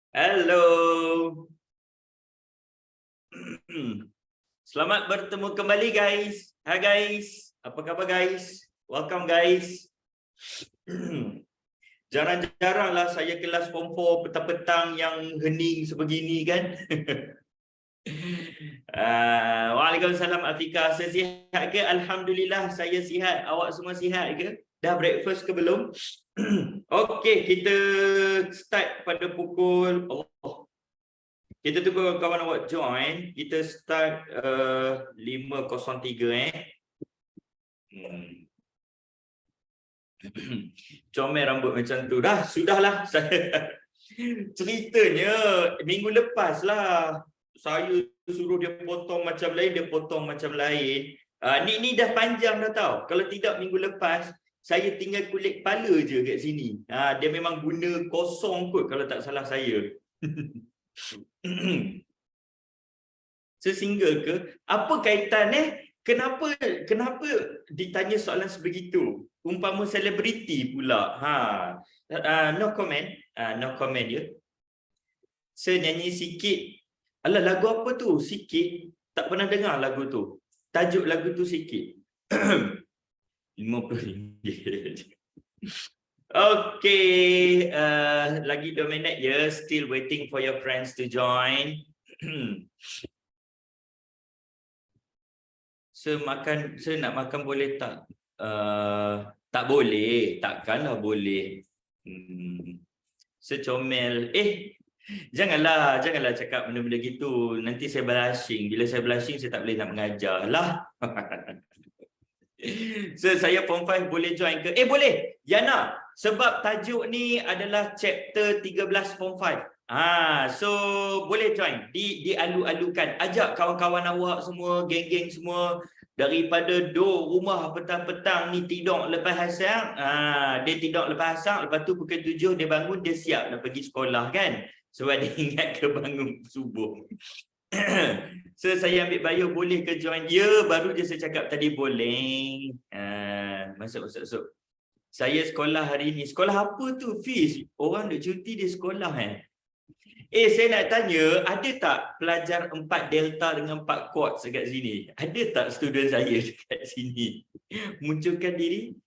Halo. Selamat bertemu kembali guys. Hai guys. Apa khabar guys? Welcome guys. Jarang-jaranglah saya kelas form 4 petang-petang yang hening sebegini kan. Waalaikumsalam Afika. Saya sihat ke? Alhamdulillah saya sihat. Awak semua sihat ke? Dah breakfast ke belum? Okey, kita start pada pukul kita tunggu kawan awak join. Kita start 5.03 Comel rambut macam tu. Sudahlah saya. Ceritanya minggu lepas lah saya suruh dia potong macam lain, dia potong macam lain. Ni dah panjang dah tau. Kalau tidak minggu lepas saya tinggal kulit kepala je kat sini. Dia memang guna kosong kot kalau tak salah saya. Sesingga ke? Apa kaitan Kenapa ditanya soalan sebegitu? Umpama selebriti pula. No comment. No comment ya. Saya nyanyi sikit. Alah, lagu apa tu? Sikit. Tak pernah dengar lagu tu. Tajuk lagu tu sikit. RM50. Okay. Lagi 2 minit ya. Still waiting for your friends to join. Saya nak makan boleh tak? Tak boleh. Takkanlah boleh. Secomel. Janganlah cakap benda-benda gitu. Nanti saya blushing. Bila saya blushing, saya tak boleh nak mengajar lah. So, saya form 5 boleh join ke? Boleh. Yana, sebab tajuk ni adalah chapter 13 form 5. So boleh join. Dialu-alukan. Ajak kawan-kawan awak semua, geng-geng semua. Daripada rumah petang-petang ni tidur lepas asar. Dia tidur lepas asar. Lepas tu pukul 7 dia bangun, dia siap nak pergi sekolah kan. Sebab dia ingat ke bangun subuh. So saya ambil bio, boleh ke join? Ya, baru je saya cakap tadi boleh. Masuk. Saya sekolah hari ni. Sekolah apa tu, Fiz? Orang duk cuti di sekolah saya nak tanya, ada tak pelajar 4 delta dengan 4 quartz dekat sini? Ada tak student saya dekat sini? Munculkan diri.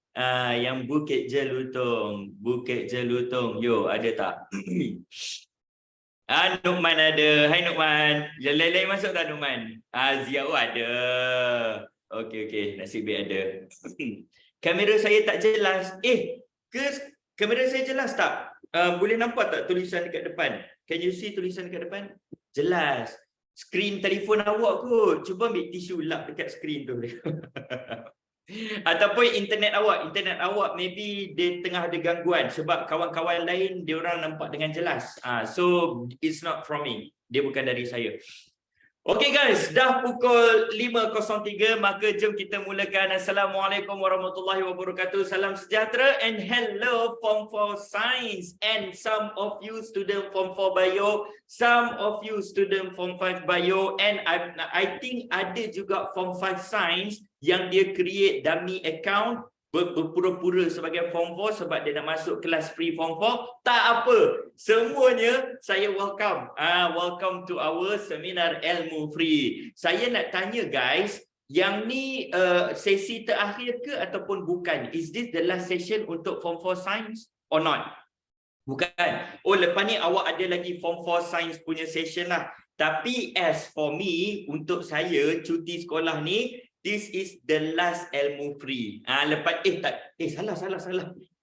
Yang Bukit Jelutong. Yo, ada tak? Nukman ada. Hai Nukman. Yang lain-lain masuk tak Nukman? Zia ada. Okey. Nasib baik ada. Kamera saya tak jelas. Kamera saya jelas tak? Boleh nampak tak tulisan dekat depan? Can you see tulisan dekat depan? Jelas. Skrin telefon awak kot. Cuba ambil tisu lap dekat skrin tu. Ataupun internet awak maybe dia tengah ada gangguan sebab kawan-kawan lain dia orang nampak dengan jelas. So it's not from me. Dia bukan dari saya. Okay guys, dah pukul 5.03, maka jom kita mulakan. Assalamualaikum warahmatullahi wabarakatuh. Salam sejahtera and hello Form 4 Science and some of you student Form 4 Bio, some of you student Form 5 Bio, and I think ada juga Form 5 Science yang dia create dummy account berpura-pura sebagai Form 4 sebab dia nak masuk kelas free Form 4. Tak apa, semuanya saya welcome. Welcome to our seminar ilmu free. Saya nak tanya guys, yang ni sesi terakhir ke ataupun bukan? Is this the last session untuk Form 4 Science or not? Bukan. Lepas ni awak ada lagi Form 4 Science punya session lah. Tapi as for me, untuk saya cuti sekolah ni, this is the last ilmu free. Lepas salah.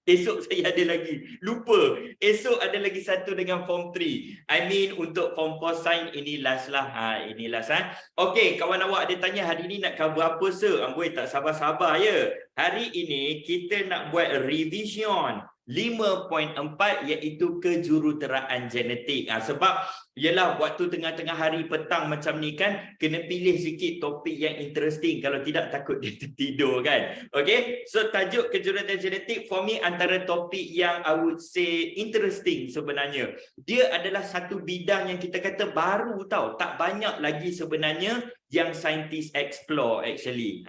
Esok saya ada lagi. Lupa. Esok ada lagi satu dengan Form 3. I mean untuk Form 4 Science ini last lah. Ini last Okey, kawan awak ada tanya hari ni nak cover apa sir? Amboi tak sabar-sabar ya. Hari ini kita nak buat revision 5.4 iaitu kejuruteraan genetik. Sebab ialah waktu tengah-tengah hari petang macam ni kan, kena pilih sikit topik yang interesting, kalau tidak takut dia tertidur kan. Okay, so tajuk kejuruteraan genetik for me antara topik yang I would say interesting sebenarnya. Dia adalah satu bidang yang kita kata baru tau, tak banyak lagi sebenarnya yang saintis explore actually.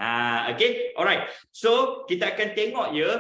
Okay, alright. So kita akan tengok ya,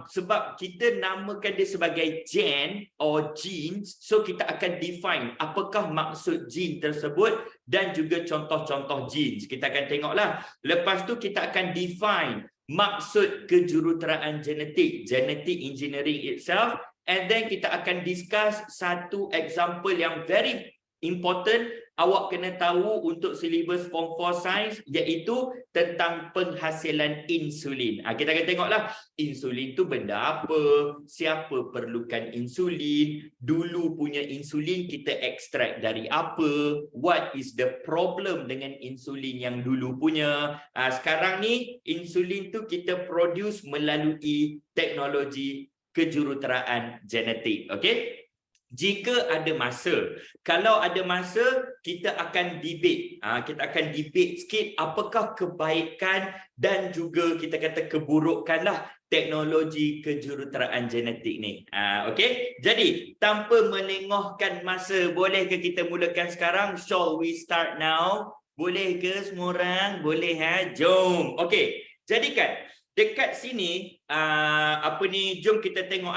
sebab kita namakan dia sebagai gen or genes, so kita akan define apakah maksud gene tersebut dan juga contoh-contoh genes. Kita akan tengoklah. Lepas tu kita akan define maksud kejuruteraan genetik, genetic engineering itself, and then kita akan discuss satu example yang very important awak kena tahu untuk silibus Form 4 Science, iaitu tentang penghasilan insulin. Kita akan tengoklah insulin tu benda apa, siapa perlukan insulin, dulu punya insulin kita ekstrak dari apa, what is the problem dengan insulin yang dulu punya. Sekarang ni insulin tu kita produce melalui teknologi kejuruteraan genetik. Okay? Jika ada masa, kalau ada masa, kita akan debate. Kita akan debate sikit apakah kebaikan dan juga kita kata keburukanlah teknologi kejuruteraan genetik ni. Okey, jadi tanpa melengahkan masa, boleh ke kita mulakan sekarang? Shall we start now? Boleh ke semua orang? Boleh Jom. Okey, jadi kan dekat sini jom kita tengok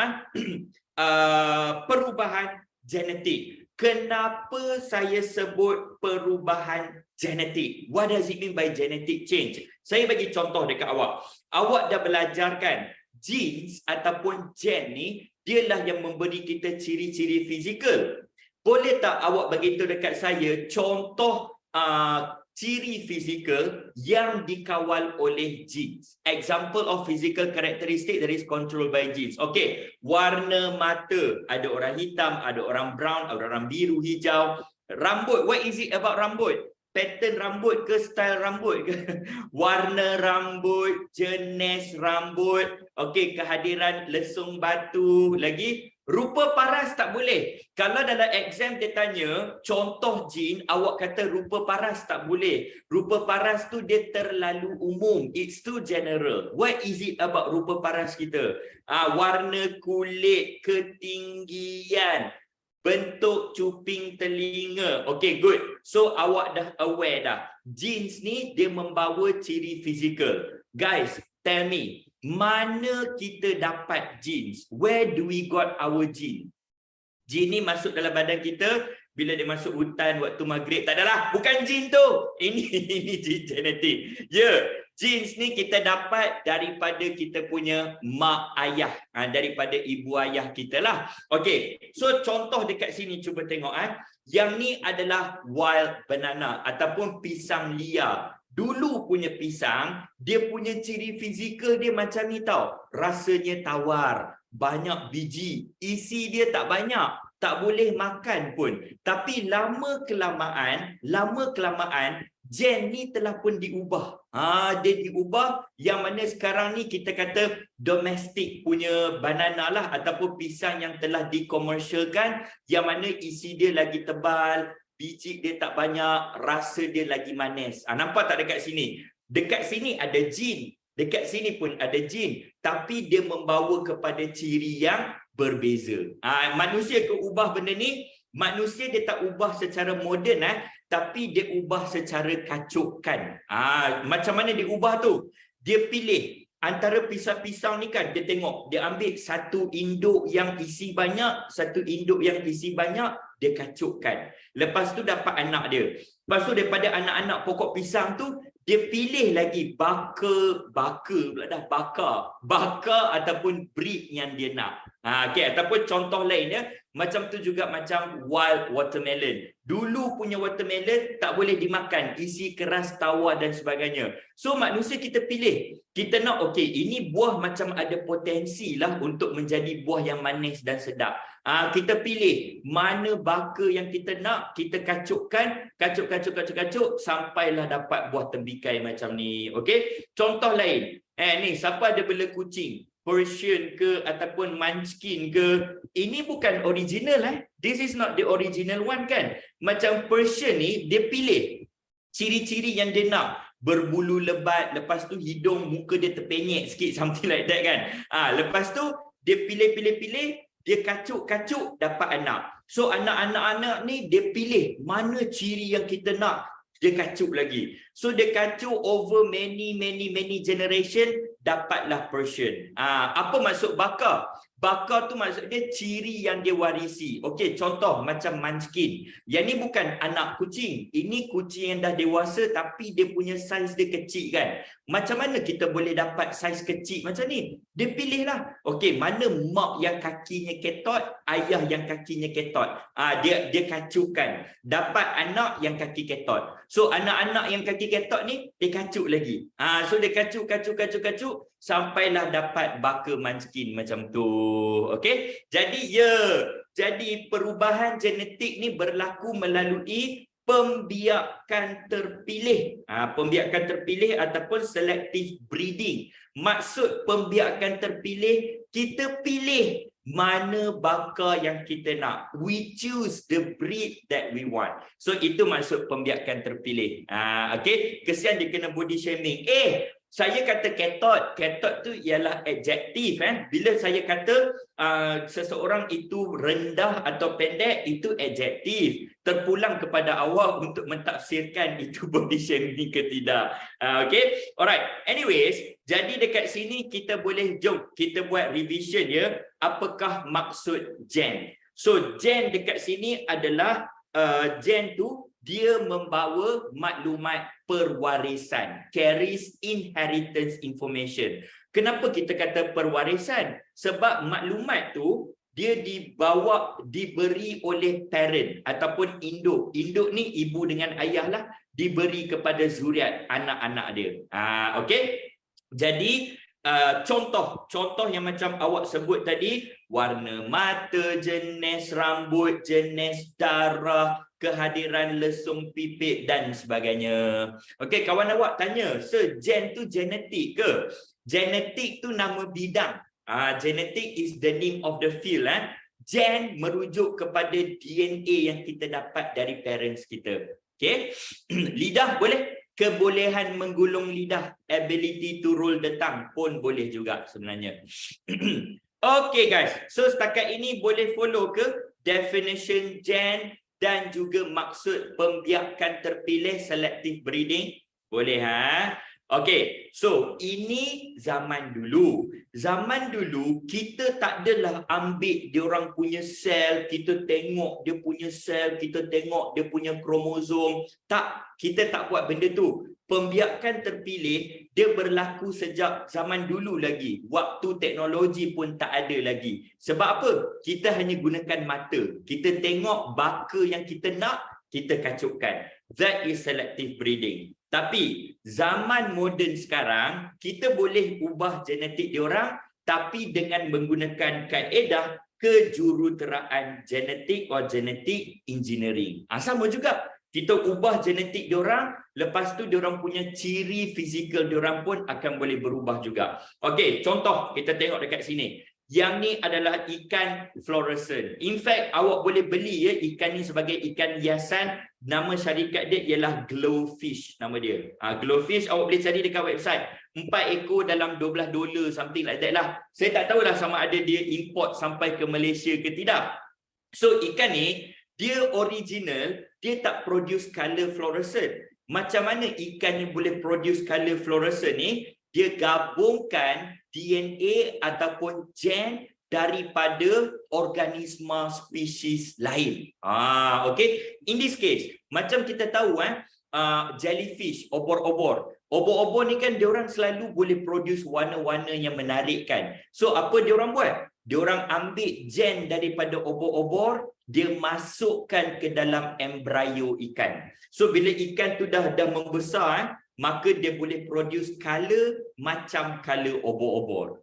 perubahan genetik. Kenapa saya sebut perubahan genetik? What does it mean by genetic change? Saya bagi contoh dekat awak. Awak dah belajarkan genes ataupun gen ni, dialah yang memberi kita ciri-ciri fizikal. Boleh tak awak bagi tahu dekat saya contoh ciri fizikal yang dikawal oleh genes? Example of physical characteristic that is controlled by genes. Okay, warna mata, ada orang hitam, ada orang brown, ada orang biru, hijau. Rambut, what is it about rambut? Pattern rambut ke style rambut ke? Warna rambut, jenis rambut, okay, kehadiran lesung batu, lagi rupa paras tak boleh. Kalau dalam exam dia tanya contoh jin, awak kata rupa paras tak boleh. Rupa paras tu dia terlalu umum. It's too general. What is it about rupa paras kita? Warna kulit, ketinggian, bentuk cuping telinga. Okay, good. So awak dah aware dah. Genes ni dia membawa ciri fizikal. Guys, tell me, mana kita dapat genes? Where do we got our gene? Gene ni masuk dalam badan kita bila dia masuk hutan waktu maghrib. Tak adalah, bukan gene tu. Ini gene genetik. Genes ni kita dapat daripada kita punya mak ayah, daripada ibu ayah kita lah. Okey, so contoh dekat sini cuba tengok. Yang ni adalah wild banana ataupun pisang liar. Dulu punya pisang, dia punya ciri fizikal dia macam ni tau. Rasanya tawar, banyak biji, isi dia tak banyak, tak boleh makan pun. Tapi lama kelamaan, gen ni telah pun diubah. Dia diubah, yang mana sekarang ni kita kata domestik punya banana lah, ataupun pisang yang telah dikomersialkan, yang mana isi dia lagi tebal, biji dia tak banyak, rasa dia lagi manis. Nampak tak dekat sini? Dekat sini ada jin, dekat sini pun ada jin, tapi dia membawa kepada ciri yang berbeza. Manusia ke ubah benda ni? Manusia dia tak ubah secara moden, tapi dia ubah secara kacukkan. Macam mana dia ubah tu? Dia pilih antara pisang-pisang ni kan, dia tengok, dia ambil satu induk yang isi banyak, satu induk yang isi banyak, dia kacukkan. Lepas tu dapat anak dia. Lepas tu daripada anak-anak pokok pisang tu, dia pilih lagi bakar ataupun breed yang dia nak. Okay, ataupun contoh lainnya, macam tu juga macam wild watermelon. Dulu punya watermelon tak boleh dimakan, isi keras, tawar dan sebagainya. So manusia kita pilih, kita nak okey, ini buah macam ada potensi lah untuk menjadi buah yang manis dan sedap. Kita pilih mana bakar yang kita nak, kita kacukkan, kacuk sampailah dapat buah tembikai macam ni. Okey, contoh lain. Ni siapa ada bela kucing? Persian ke ataupun Munchkin ke, ini bukan original. This is not the original one kan. Macam Persian ni, dia pilih ciri-ciri yang dia nak. Berbulu lebat, lepas tu hidung, muka dia terpenyek sikit, something like that kan. Lepas tu dia pilih, dia kacuk dapat anak. So anak-anak ni dia pilih mana ciri yang kita nak. dia kacuk lagi. So dia kacuk over many generation, dapatlah Persian. Apa maksud baka? Baka tu maksud dia ciri yang dia warisi. Okey, contoh macam Munchkin. Yang ni bukan anak kucing. Ini kucing yang dah dewasa tapi dia punya saiz dia kecil kan. Macam mana kita boleh dapat saiz kecil macam ni? Dia pilihlah. Okey, mana mak yang kakinya ketot, ayah yang kakinya ketot. Dia kacukkan. Dapat anak yang kaki ketot. So anak-anak yang kaki ketot ni dia kacuk lagi. So dia kacuk sampailah dapat baka Munchkin macam tu. Okey? Jadi perubahan genetik ni berlaku melalui pembiakan terpilih. Pembiakan terpilih ataupun selective breeding. Maksud pembiakan terpilih, kita pilih mana baka yang kita nak. We choose the breed that we want. So itu maksud pembiakan terpilih. Okey, kesian dia kena body shaming. Saya kata ketot. Ketot tu ialah adjektif. Bila saya kata seseorang itu rendah atau pendek, itu adjektif. Terpulang kepada awak untuk mentafsirkan itu body shaming ke tidak. Okay, alright. Anyways, jadi dekat sini kita boleh jom kita buat revision ya. Apakah maksud gen? So gen dekat sini adalah gen tu dia membawa maklumat perwarisan, carries inheritance information. Kenapa kita kata perwarisan? Sebab maklumat tu dia diberi oleh parent ataupun induk. Induk ni ibu dengan ayah lah, diberi kepada zuriat anak-anak dia. Okey. Jadi contoh yang macam awak sebut tadi, warna mata, jenis rambut, jenis darah, kehadiran lesung pipit dan sebagainya. Okey, kawan awak tanya, gen tu genetik ke? Genetik tu nama bidang. Genetik is the name of the field. Gen merujuk kepada DNA yang kita dapat dari parents kita. Okey. Lidah boleh? Kebolehan menggulung lidah, ability to roll the tongue pun boleh juga sebenarnya. Okay guys, so setakat ini boleh follow ke definition gen dan juga maksud pembiakan terpilih selective breeding? Boleh Okay, so ini zaman dulu. Zaman dulu kita tak adalah ambil diorang punya sel, kita tengok dia punya sel, kita tengok dia punya kromosom. Tak, kita tak buat benda tu. Pembiakan terpilih dia berlaku sejak zaman dulu lagi. Waktu teknologi pun tak ada lagi. Sebab apa? Kita hanya gunakan mata. Kita tengok baka yang kita nak, kita kacukkan. That is selective breeding. Tapi zaman moden sekarang, kita boleh ubah genetik diorang tapi dengan menggunakan kaedah kejuruteraan genetik atau genetic engineering. Sama juga. Kita ubah genetik diorang, lepas tu diorang punya ciri fizikal diorang pun akan boleh berubah juga. Okey, contoh kita tengok dekat sini. Yang ni adalah ikan fluorescent. In fact, awak boleh beli ya ikan ni sebagai ikan hiasan. Nama syarikat dia ialah Glowfish nama dia. Glowfish awak boleh cari dekat website. 4 ekor dalam $12 something like that lah. Saya tak tahulah sama ada dia import sampai ke Malaysia ke tidak. So ikan ni dia original, dia tak produce color fluorescent. Macam mana ikan yang boleh produce color fluorescent ni? Dia gabungkan DNA ataupun gen daripada organisma spesies lain. Okay. In this case, macam kita tahu jellyfish, obor-obor. Obor-obor ni kan diorang selalu boleh produce warna-warna yang menarikkan. So apa diorang buat? Diorang ambil gen daripada obor-obor, dia masukkan ke dalam embrio ikan. So bila ikan tu dah membesar, maka dia boleh produce color macam color obor-obor.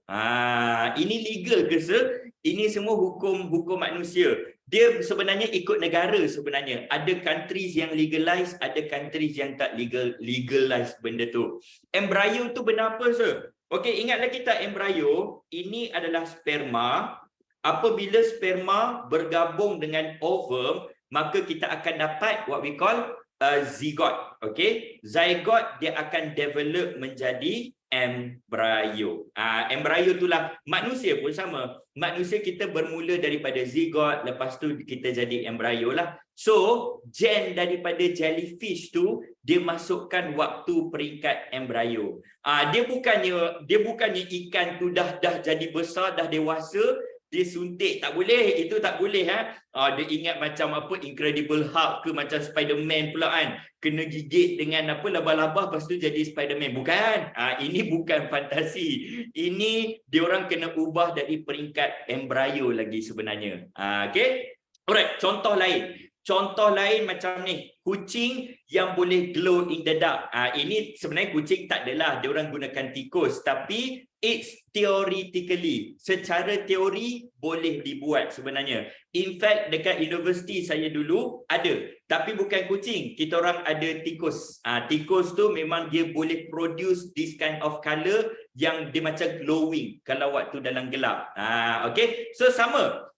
Ini legal ke sir? Ini semua hukum manusia. Dia sebenarnya ikut negara sebenarnya. Ada countries yang legalize, ada countries yang tak legalize benda tu. Embrio tu benda apa sir? Okey, ingat lagi tak embrio? Ini adalah sperma. Apabila sperma bergabung dengan ovum, maka kita akan dapat what we call zygote. Okay, zygote dia akan develop menjadi embryo. Embryo itulah manusia pun sama. Manusia kita bermula daripada zigot, lepas tu kita jadi embryo lah. So, gen daripada jellyfish tu dia masukkan waktu peringkat embryo. Dia bukannya ikan tu dah jadi besar, dah dewasa, dia suntik, tak boleh, itu tak boleh dia ingat macam apa Incredible Hulk ke macam Spider-Man pula kan, kena gigit dengan apa labah-labah lepas tu jadi Spider-Man. Bukan, ini bukan fantasi, ini diorang kena ubah dari peringkat embryo lagi sebenarnya. Okay, alright, contoh lain macam ni, kucing yang boleh glow in the dark. Ini sebenarnya kucing tak adalah diorang gunakan tikus, tapi it's theoretically, secara teori boleh dibuat sebenarnya. In fact, dekat universiti saya dulu ada, tapi bukan kucing, kita orang ada tikus. Tikus tu memang dia boleh produce this kind of color yang dia macam glowing kalau waktu dalam gelap. Okay, so sama.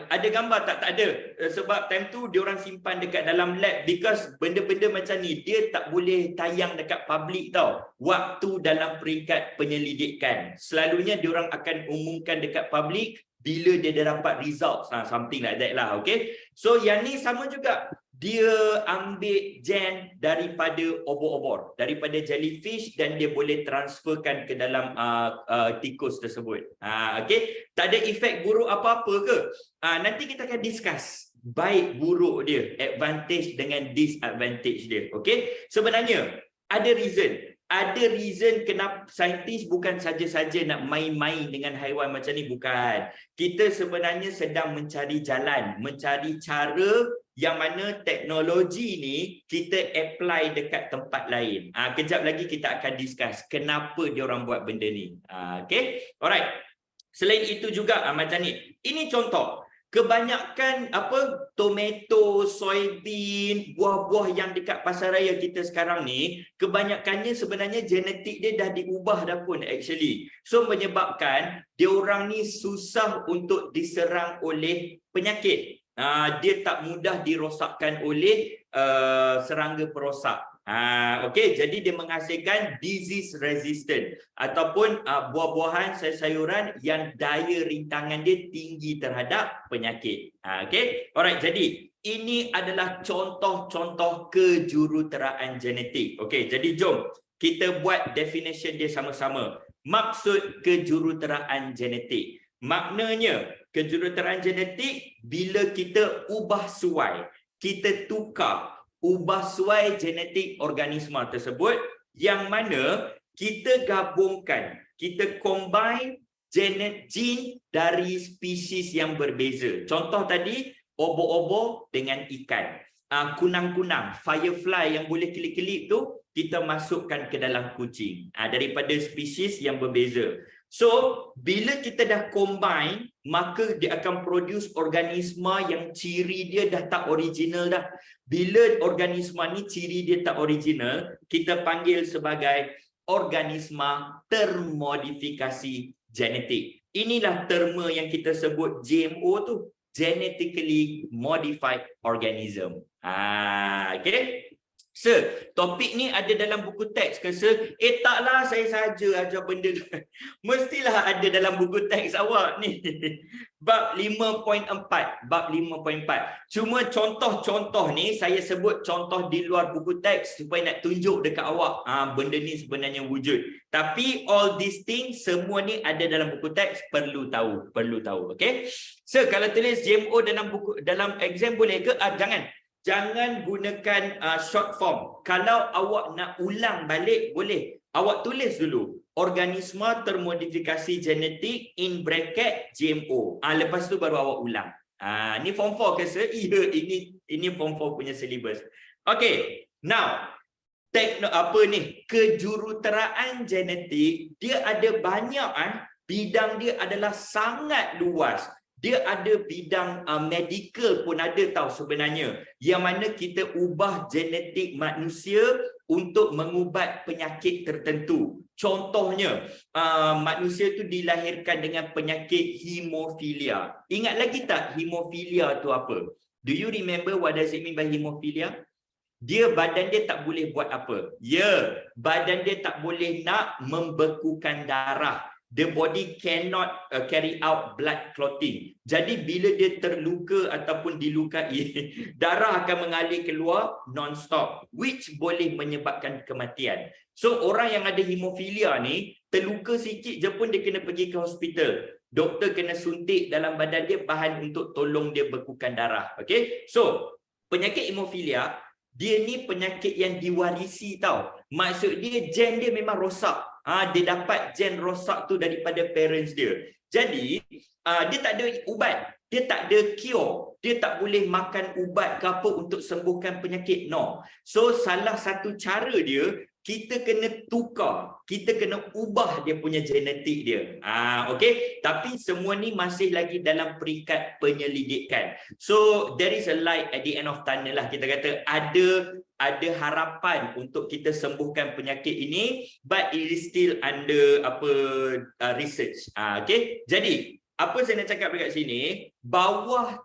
Ada gambar tak ada, sebab time tu diorang simpan dekat dalam lab, because benda-benda macam ni dia tak boleh tayang dekat public tau, waktu dalam peringkat penyelidikan. Selalunya diorang akan umumkan dekat public bila dia dah dapat results, something like that lah. Okay, so yang ni sama juga, dia ambil gen daripada obor-obor, daripada jellyfish, dan dia boleh transferkan ke dalam tikus tersebut. Okay, tak ada efek buruk apa-apa ke? Nanti kita akan discuss baik buruk dia, advantage dengan disadvantage dia. Okay, sebenarnya ada reason kenapa saintis bukan saja-saja nak main-main dengan haiwan macam ni, bukan. Kita sebenarnya sedang mencari jalan, mencari cara yang mana teknologi ni kita apply dekat tempat lain. Kejap lagi kita akan discuss kenapa dia orang buat benda ni. Okay, alright. Selain itu juga macam ni. Ini contoh. Kebanyakan tomato, soybean, buah-buah yang dekat pasaraya kita sekarang ni, kebanyakannya sebenarnya genetik dia dah diubah dah pun actually. So menyebabkan dia orang ni susah untuk diserang oleh penyakit. Dia tak mudah dirosakkan oleh serangga perosak. Okey, jadi dia menghasilkan disease resistant ataupun buah-buahan, sayur-sayuran yang daya rintangan dia tinggi terhadap penyakit. Okey, alright, jadi ini adalah contoh-contoh kejuruteraan genetik. Okey, jadi jom kita buat definition dia sama-sama. Maksud kejuruteraan genetik, maknanya kejuruteraan genetik bila kita ubah suai, kita ubah suai genetik organisma tersebut, yang mana kita gabungkan, kita combine gene dari spesies yang berbeza. Contoh tadi, obor-obor dengan ikan. Kunang-kunang, firefly yang boleh kelip-kelip tu, kita masukkan ke dalam kucing. Daripada spesies yang berbeza. So, bila kita dah combine, maka dia akan produce organisma yang ciri dia dah tak original dah. Bila organisma ni ciri dia tak original, kita panggil sebagai organisma termodifikasi genetik. Inilah terma yang kita sebut GMO tu, genetically modified organism. Okay? Sir, topik ni ada dalam buku teks ke sir? Taklah, saya saja ajar benda. Mestilah ada dalam buku teks awak ni. Bab 5.4. Bab 5.4. Cuma contoh-contoh ni saya sebut contoh di luar buku teks supaya nak tunjuk dekat awak benda ni sebenarnya wujud. Tapi all these things semua ni ada dalam buku teks, perlu tahu. Okay? Sir, kalau tulis GMO dalam exam boleh ke? Jangan gunakan short form. Kalau awak nak ulang balik, boleh. Awak tulis dulu. Organisma termodifikasi genetik in bracket GMO. Lepas tu baru awak ulang. Ni form 4 ke sir? Ya, ini form 4 punya syllabus. Okay. Now, kejuruteraan genetik, dia ada banyak bidang dia adalah sangat luas. Dia ada bidang medical pun ada tahu sebenarnya, yang mana kita ubah genetik manusia untuk mengubat penyakit tertentu. Contohnya, manusia tu dilahirkan dengan penyakit hemofilia. Ingat lagi tak hemofilia tu apa? Do you remember what does it mean by hemofilia? Dia badan dia tak boleh buat apa? Ya, badan dia tak boleh nak membekukan darah. The body cannot carry out blood clotting. Jadi bila dia terluka ataupun dilukai, darah akan mengalir keluar non-stop, which boleh menyebabkan kematian. So orang yang ada hemofilia ni, terluka sikit je pun dia kena pergi ke hospital. Doktor kena suntik dalam badan dia bahan untuk tolong dia bekukan darah. Okay? So penyakit hemofilia, dia ni penyakit yang diwarisi tau. Maksud dia gen dia memang rosak. Dia dapat gen rosak tu daripada parents dia. Jadi dia tak ada ubat, dia tak ada cure, dia tak boleh makan ubat ke apa untuk sembuhkan penyakit. No. So salah satu cara dia, kita kena tukar, kita kena ubah dia punya genetik dia. Okay? Tapi semua ni masih lagi dalam peringkat penyelidikan. So there is a light at the end of tunnel lah. Kita kata ada harapan untuk kita sembuhkan penyakit ini, but it is still under research. Okay? Jadi apa saya nak cakap dekat sini, bawah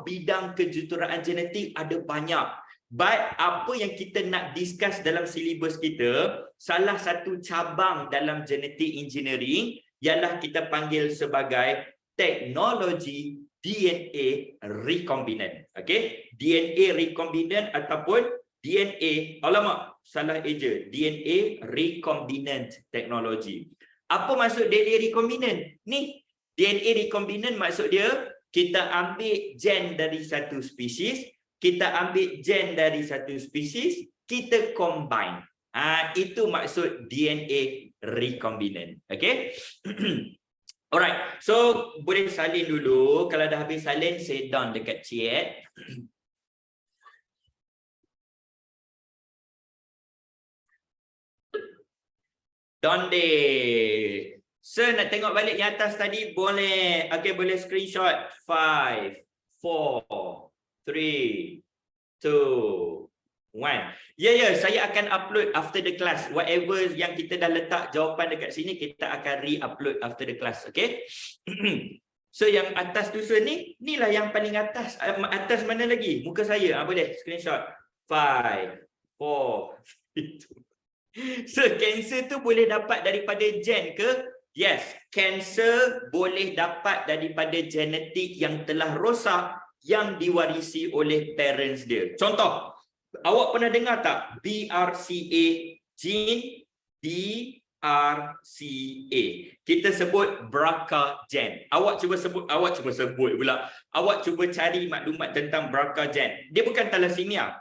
bidang kejuruteraan genetik ada banyak. But apa yang kita nak discuss dalam silibus kita, salah satu cabang dalam genetic engineering ialah kita panggil sebagai teknologi DNA recombinant. Okay? DNA recombinant ataupun DNA, alamak, salah eja, DNA recombinant technology. Apa maksud DNA recombinant? Ni, DNA recombinant maksud dia, kita ambil gen dari satu spesies, kita ambil gen dari satu spesies, kita combine. Itu maksud DNA recombinant. Okay? Alright, so boleh salin dulu. Kalau dah habis salin, saya down dekat chat. Down deh. So nak tengok balik yang atas tadi, boleh. Okay, boleh screenshot. 5, 4, 3, 2, 1. Ya, saya akan upload after the class. Whatever yang kita dah letak jawapan dekat sini, kita akan re-upload after the class. Okay? So yang atas tu ni, inilah yang paling atas. Atas mana lagi? Muka saya. Boleh screenshot. 5, 4, 3, 2. So cancer tu boleh dapat daripada gen ke? Yes, cancer boleh dapat daripada genetik yang telah rosak, yang diwarisi oleh parents dia. Contoh, awak pernah dengar tak BRCA gene? BRCA. Kita sebut BRCA gen. Awak cuba sebut pula. Awak cuba cari maklumat tentang BRCA gen. Dia bukan thalassemia.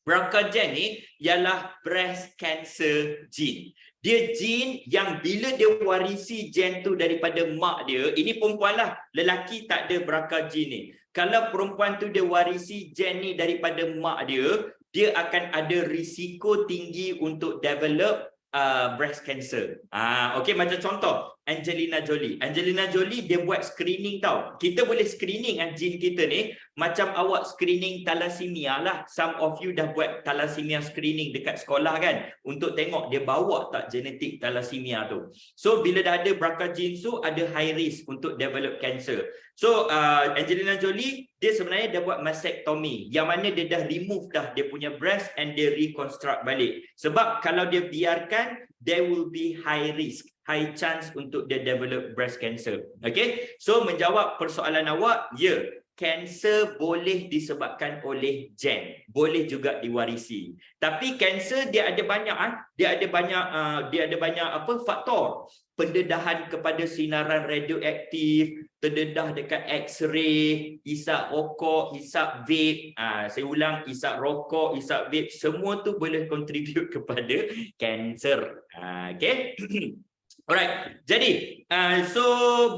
BRCA gen ni ialah breast cancer gene. Dia gene yang bila dia warisi gen tu daripada mak dia, ini perempuan lah, lelaki tak ada BRCA gene ni. Kalau perempuan tu dia warisi gen ni daripada mak dia, dia akan ada risiko tinggi untuk develop breast cancer. Okay, macam contoh Angelina Jolie. Angelina Jolie dia buat screening tau. Kita boleh screening gene kita ni macam awak screening thalassemia lah. Some of you dah buat thalassemia screening dekat sekolah kan, untuk tengok dia bawa tak genetik thalassemia tu. So bila dah ada BRCA gene tu, ada high risk untuk develop cancer. So Angelina Jolie dia sebenarnya dah buat mastectomy, yang mana dia dah remove dah dia punya breast and dia reconstruct balik. Sebab kalau dia biarkan, there will be high risk, high chance untuk dia develop breast cancer. Okay, so menjawab persoalan awak, ya, kanser boleh disebabkan oleh gen, boleh juga diwarisi. Tapi kanser dia ada banyak dia ada banyak faktor. Pendedahan kepada sinaran radioaktif, terdedah dekat X-ray, isap rokok, isap vape. Saya ulang, isap rokok, isap vape, semua tu boleh contribute kepada kanser. Okay. Alright. Jadi, so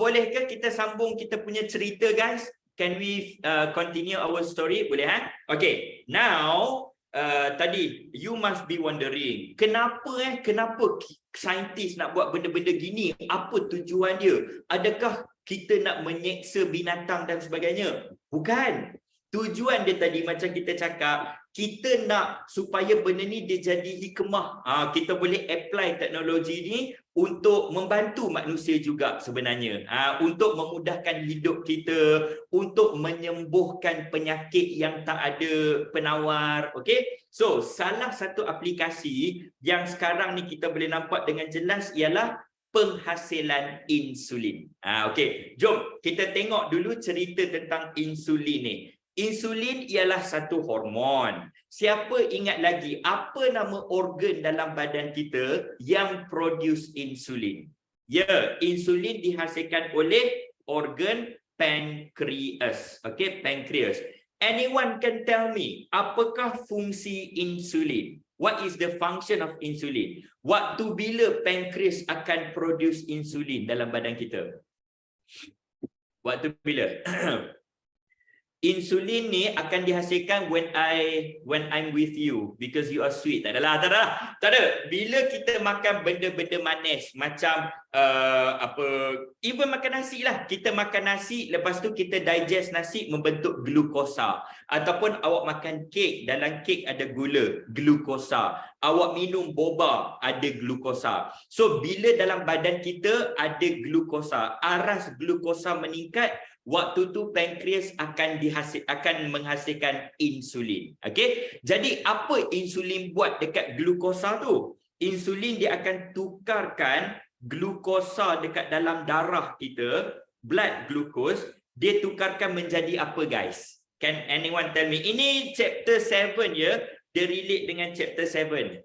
bolehkah kita sambung kita punya cerita, guys? Can we continue our story? Boleh Okay. Now, tadi you must be wondering, kenapa saintis nak buat benda-benda gini? Apa tujuan dia? Adakah kita nak menyeksa binatang dan sebagainya? Bukan. Tujuan dia tadi macam kita cakap, kita nak supaya benda ni dia jadi hikmah. Kita boleh apply teknologi ni untuk membantu manusia juga sebenarnya, untuk memudahkan hidup kita, untuk menyembuhkan penyakit yang tak ada penawar. Okey, so salah satu aplikasi yang sekarang ni kita boleh nampak dengan jelas ialah penghasilan insulin. Okey, jom kita tengok dulu cerita tentang insulin ni. Insulin ialah satu hormon. Siapa ingat lagi apa nama organ dalam badan kita yang produce insulin? Ya, insulin dihasilkan oleh organ pankreas. Okey, pankreas. Anyone can tell me apakah fungsi insulin? What is the function of insulin? Waktu bila pankreas akan produce insulin dalam badan kita? Waktu bila? Insulin ni akan dihasilkan when I'm with you because you are sweet. Tak ada. Bila kita makan benda-benda manis macam even makan nasi lah. Kita makan nasi, lepas tu kita digest nasi membentuk glukosa. Ataupun awak makan kek, dalam kek ada gula, glukosa. Awak minum boba, ada glukosa. So bila dalam badan kita ada glukosa, aras glukosa meningkat, waktu tu pankreas akan menghasilkan insulin. Okey? Jadi apa insulin buat dekat glukosa tu? Insulin dia akan tukarkan glukosa dekat dalam darah kita, blood glucose, dia tukarkan menjadi apa guys? Can anyone tell me? Ini chapter 7 ya, dia relate dengan chapter 7.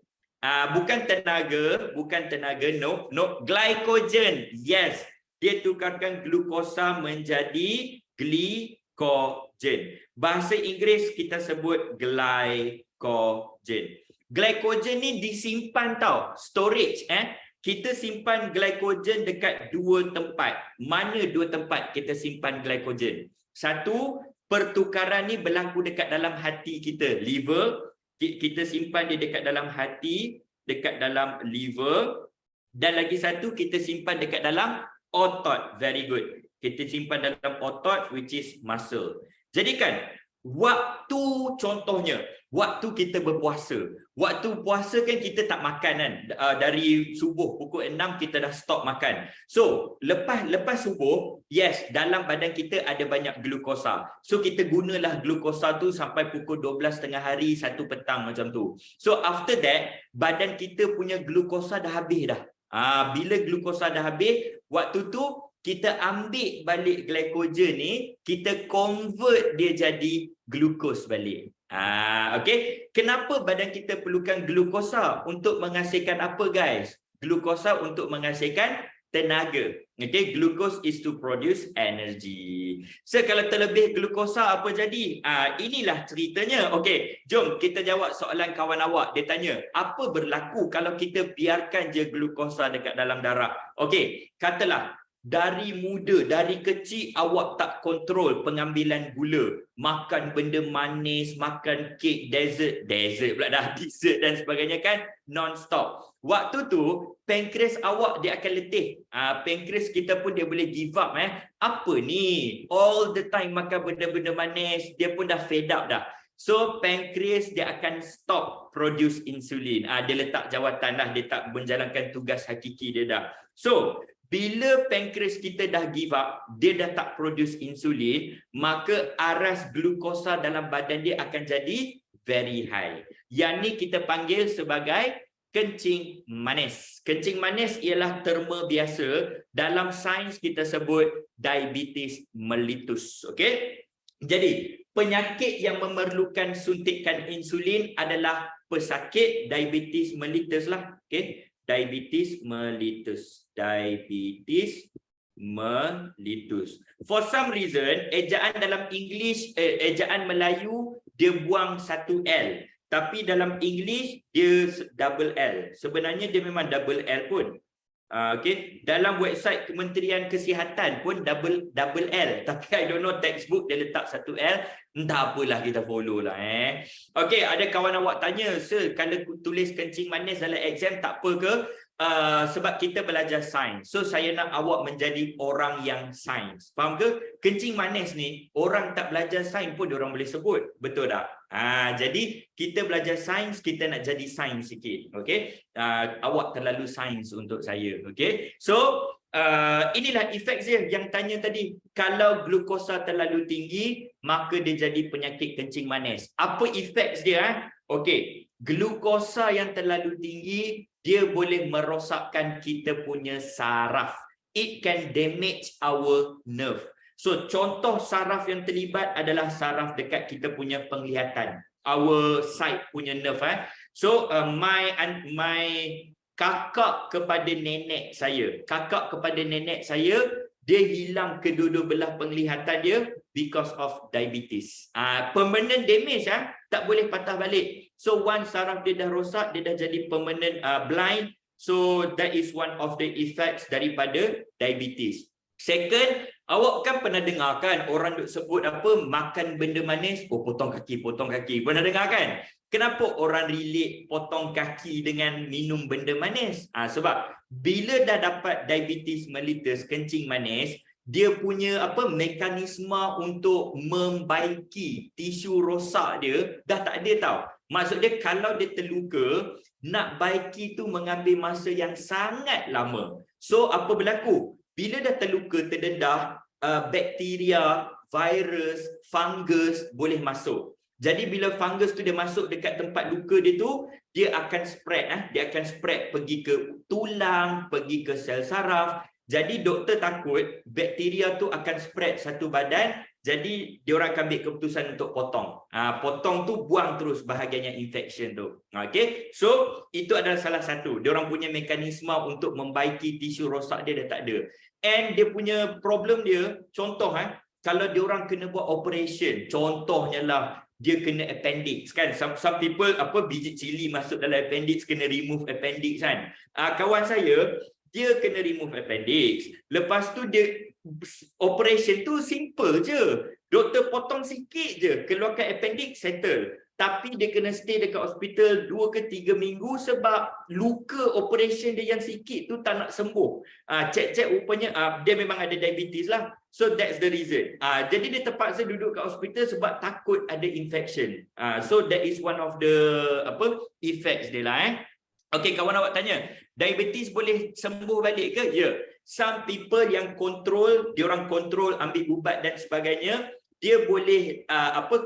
Bukan tenaga, no, glycogen. Yes. Dia tukarkan glukosa menjadi glikogen. Bahasa Inggeris kita sebut glycogen. Glycogen ni disimpan tau, storage. Kita simpan glycogen dekat dua tempat. Mana dua tempat kita simpan glycogen? Satu, pertukaran ni berlaku dekat dalam hati kita, liver. Kita simpan dia dekat dalam hati, dekat dalam liver. Dan lagi satu, kita simpan dekat dalam otot. Very good. Kita simpan dalam otot, which is muscle. Jadi kan, contohnya, waktu kita berpuasa. Waktu puasa kan kita tak makan kan. Dari subuh, pukul 6 kita dah stop makan. So, lepas subuh, yes, dalam badan kita ada banyak glukosa. So, kita gunalah glukosa tu sampai pukul 12 tengah hari, 1 petang macam tu. So, after that, badan kita punya glukosa dah habis dah. Bila glukosa dah habis, waktu tu kita ambil balik glycogen ni, kita convert dia jadi glukos balik. Okey. Kenapa badan kita perlukan glukosa? Untuk menghasilkan apa guys? Glukosa untuk menghasilkan tenaga. Okey, glucose is to produce energy. So kalau terlebih glukosa apa jadi? Inilah ceritanya. Okey, jom kita jawab soalan kawan awak. Dia tanya, apa berlaku kalau kita biarkan je glukosa dekat dalam darah? Okey, katalah dari muda, dari kecil awak tak kontrol pengambilan gula, makan benda manis, makan kek, dessert pula dah, dessert dan sebagainya kan, non-stop. Waktu tu pankreas awak dia akan letih. Pankreas kita pun dia boleh give up. Apa ni? All the time makan benda-benda manis, dia pun dah fed up dah. So pankreas dia akan stop produce insulin. Dia letak jawatan lah, dia tak menjalankan tugas hakiki dia dah. So bila pankreas kita dah give up, dia dah tak produce insulin, maka aras glukosa dalam badan dia akan jadi very high. Yang ni kita panggil sebagai kencing manis. Kencing manis ialah terma biasa. Dalam sains kita sebut diabetes mellitus. Okey? Jadi, penyakit yang memerlukan suntikan insulin adalah pesakit diabetes mellitus lah. Okey? Diabetes mellitus. Diabetes mellitus. For some reason, ejaan dalam English, ejaan Melayu, dia buang satu L. Tapi dalam English, dia double L. Sebenarnya dia memang double L pun. Okay. Dalam website Kementerian Kesihatan pun double L. Tapi I don't know, textbook dia letak satu L. Entah apalah, kita follow lah. Okay, ada kawan awak tanya, sir, kalau tulis kencing manis dalam exam tak apa ke? sebab kita belajar sains. So saya nak awak menjadi orang yang sains. Faham ke? Kencing manis ni orang tak belajar sains pun orang boleh sebut. Betul tak? Jadi kita belajar sains, kita nak jadi sains sikit. Okey? Awak terlalu sains untuk saya. Okey? So inilah efek dia yang tanya tadi. Kalau glukosa terlalu tinggi, maka dia jadi penyakit kencing manis. Apa efek dia? Okey, glukosa yang terlalu tinggi, dia boleh merosakkan kita punya saraf. It can damage our nerve. So contoh saraf yang terlibat adalah saraf dekat kita punya penglihatan. Our sight punya nerve. So my kakak kepada nenek saya. Kakak kepada nenek saya, dia hilang kedua-dua belah penglihatan dia because of diabetes. Permanent damage, tak boleh patah balik. So once saraf dia dah rosak, dia dah jadi permanent blind. So that is one of the effects daripada diabetes. Second, awak kan pernah dengar kan orang duk sebut apa, makan benda manis, potong kaki, potong kaki. Pernah dengar kan? Kenapa orang relate potong kaki dengan minum benda manis? Sebab bila dah dapat diabetes mellitus, kencing manis, dia punya apa mekanisme untuk membaiki tisu rosak dia dah tak ada tau. Maksud dia kalau dia terluka, nak baiki tu mengambil masa yang sangat lama. So apa berlaku? Bila dah terluka, terdedah, bakteria, virus, fungus boleh masuk. Jadi bila fungus tu dia masuk dekat tempat luka dia tu, dia akan spread, dia akan spread pergi ke tulang, pergi ke sel saraf. Jadi doktor takut bakteria tu akan spread satu badan, jadi diorang akan ambil keputusan untuk potong. Potong tu buang terus bahagian yang infection tu. Okey. So itu adalah salah satu. Diorang punya mekanisme untuk membaiki tisu rosak dia dah tak ada. And dia punya problem dia, contoh kalau diorang kena buat operation, contohnya lah dia kena appendix kan. Some people biji cili masuk dalam appendix, kena remove appendix kan. Kawan saya dia kena remove appendix. Lepas tu dia operation tu simple je. Doktor potong sikit je, keluarkan appendix, settle. Tapi dia kena stay dekat hospital 2 ke 3 minggu sebab luka operation dia yang sikit tu tak nak sembuh. Cek-cek rupanya dia memang ada diabetes lah. So that's the reason. Jadi dia terpaksa duduk kat hospital sebab takut ada infection. So that is one of the effects dia lah. Okey, kawan awak tanya, diabetes boleh sembuh balik ke? Ya. Some people yang control, diorang control ambil ubat dan sebagainya, dia boleh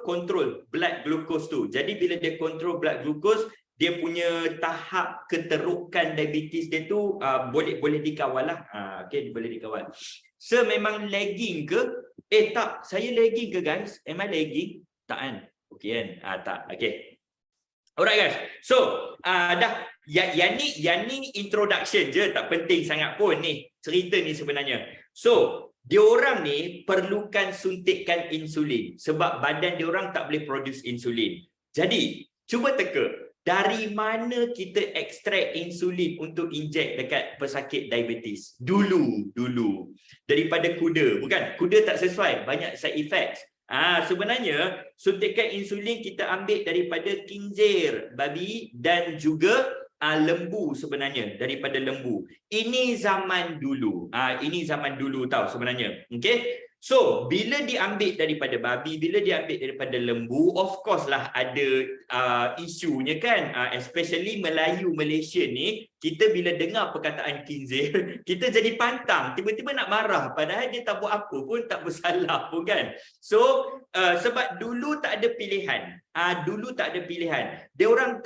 control blood glucose tu. Jadi bila dia control blood glucose, dia punya tahap keterukan diabetes dia tu boleh dikawal lah. Okey, boleh dikawal. So memang lagging ke? Tak, saya lagging ke guys? Am I lagging? Tak kan? Okey kan? Tak. Okey. Alright guys. So, dah yang ni introduction je, tak penting sangat pun ni. Cerita ni sebenarnya. So, diorang ni perlukan suntikan insulin sebab badan diorang tak boleh produce insulin. Jadi, cuba teka, dari mana kita ekstrak insulin untuk injek dekat pesakit diabetes? Dulu. Daripada kuda. Bukan, kuda tak sesuai, banyak side effects. Sebenarnya suntikan insulin kita ambil daripada kincir babi dan juga lembu sebenarnya, daripada lembu. Ini zaman dulu. Ini zaman dulu tau sebenarnya. Okey. So, bila diambil daripada babi, bila diambil daripada lembu, of course lah ada isunya kan. Especially Melayu Malaysia ni, kita bila dengar perkataan kincir, kita jadi pantang, tiba-tiba nak marah padahal dia tak buat apa pun, tak bersalah pun kan. So sebab dulu tak ada pilihan. Dulu tak ada pilihan. Diorang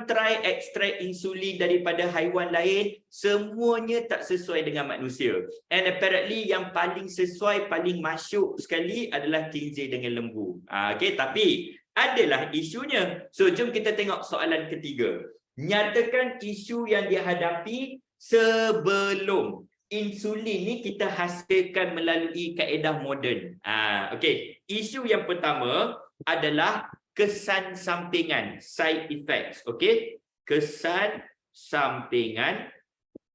try ekstrak insulin daripada haiwan lain, semuanya tak sesuai dengan manusia. And apparently yang paling sesuai, paling masuk sekali adalah kincir dengan lembu. Okay, tapi adalah isunya. So jom kita tengok soalan ketiga. Nyatakan isu yang dihadapi sebelum insulin ni kita hasilkan melalui kaedah moden. Okey, isu yang pertama adalah kesan sampingan, side effects. Okey, kesan sampingan,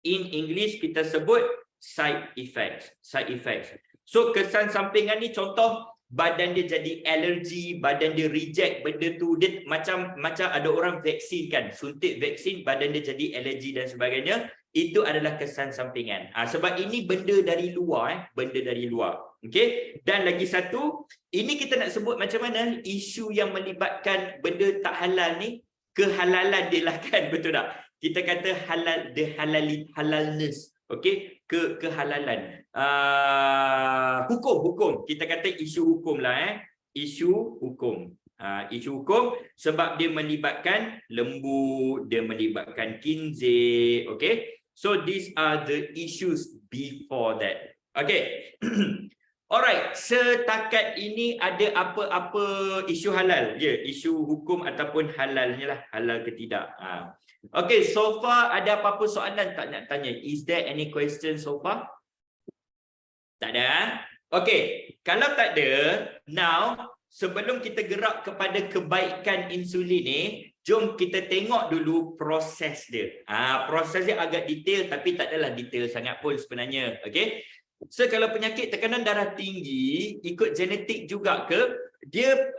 in English kita sebut side effects. So kesan sampingan ni contoh badan dia jadi alergi, badan dia reject benda tu. Dia macam ada orang vaksin kan, suntik vaksin, badan dia jadi alergi dan sebagainya. Itu adalah kesan sampingan. Sebab ini benda dari luar, benda dari luar. Okey. Dan lagi satu, ini kita nak sebut macam mana isu yang melibatkan benda tak halal ni, kehalalan dia lah kan, betul tak? Kita kata halal, halalness. Okey, kehalalan. Hukum. Kita kata isu hukum lah isu hukum. Isu hukum sebab dia melibatkan lembu, dia melibatkan khinzir. Okay, so these are the issues before that. Okay. Alright, setakat ini ada apa-apa isu halal? Ya, isu hukum ataupun halalnya lah, halal ke tidak. Okay, so far ada apa-apa soalan tak nak tanya? Is there any question so far? Tak ada? Okay, kalau tak ada, now sebelum kita gerak kepada kebaikan insulin ni, jom kita tengok dulu proses dia. Proses dia agak detail tapi tak adalah detail sangat pun sebenarnya. Okay? So kalau penyakit tekanan darah tinggi ikut genetik juga ke? Dia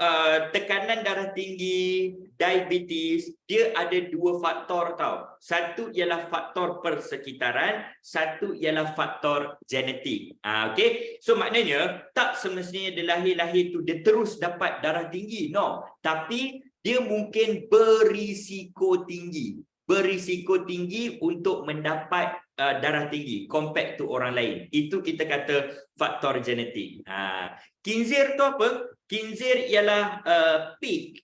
tekanan darah tinggi, diabetes, dia ada dua faktor tau. Satu ialah faktor persekitaran, satu ialah faktor genetik. Okay? So maknanya tak semestinya dia lahir-lahir tu dia terus dapat darah tinggi. No. Tapi dia mungkin berisiko tinggi. Berisiko tinggi untuk mendapat darah tinggi compared to orang lain. Itu kita kata faktor genetik. Khinzir tu apa? Khinzir ialah pig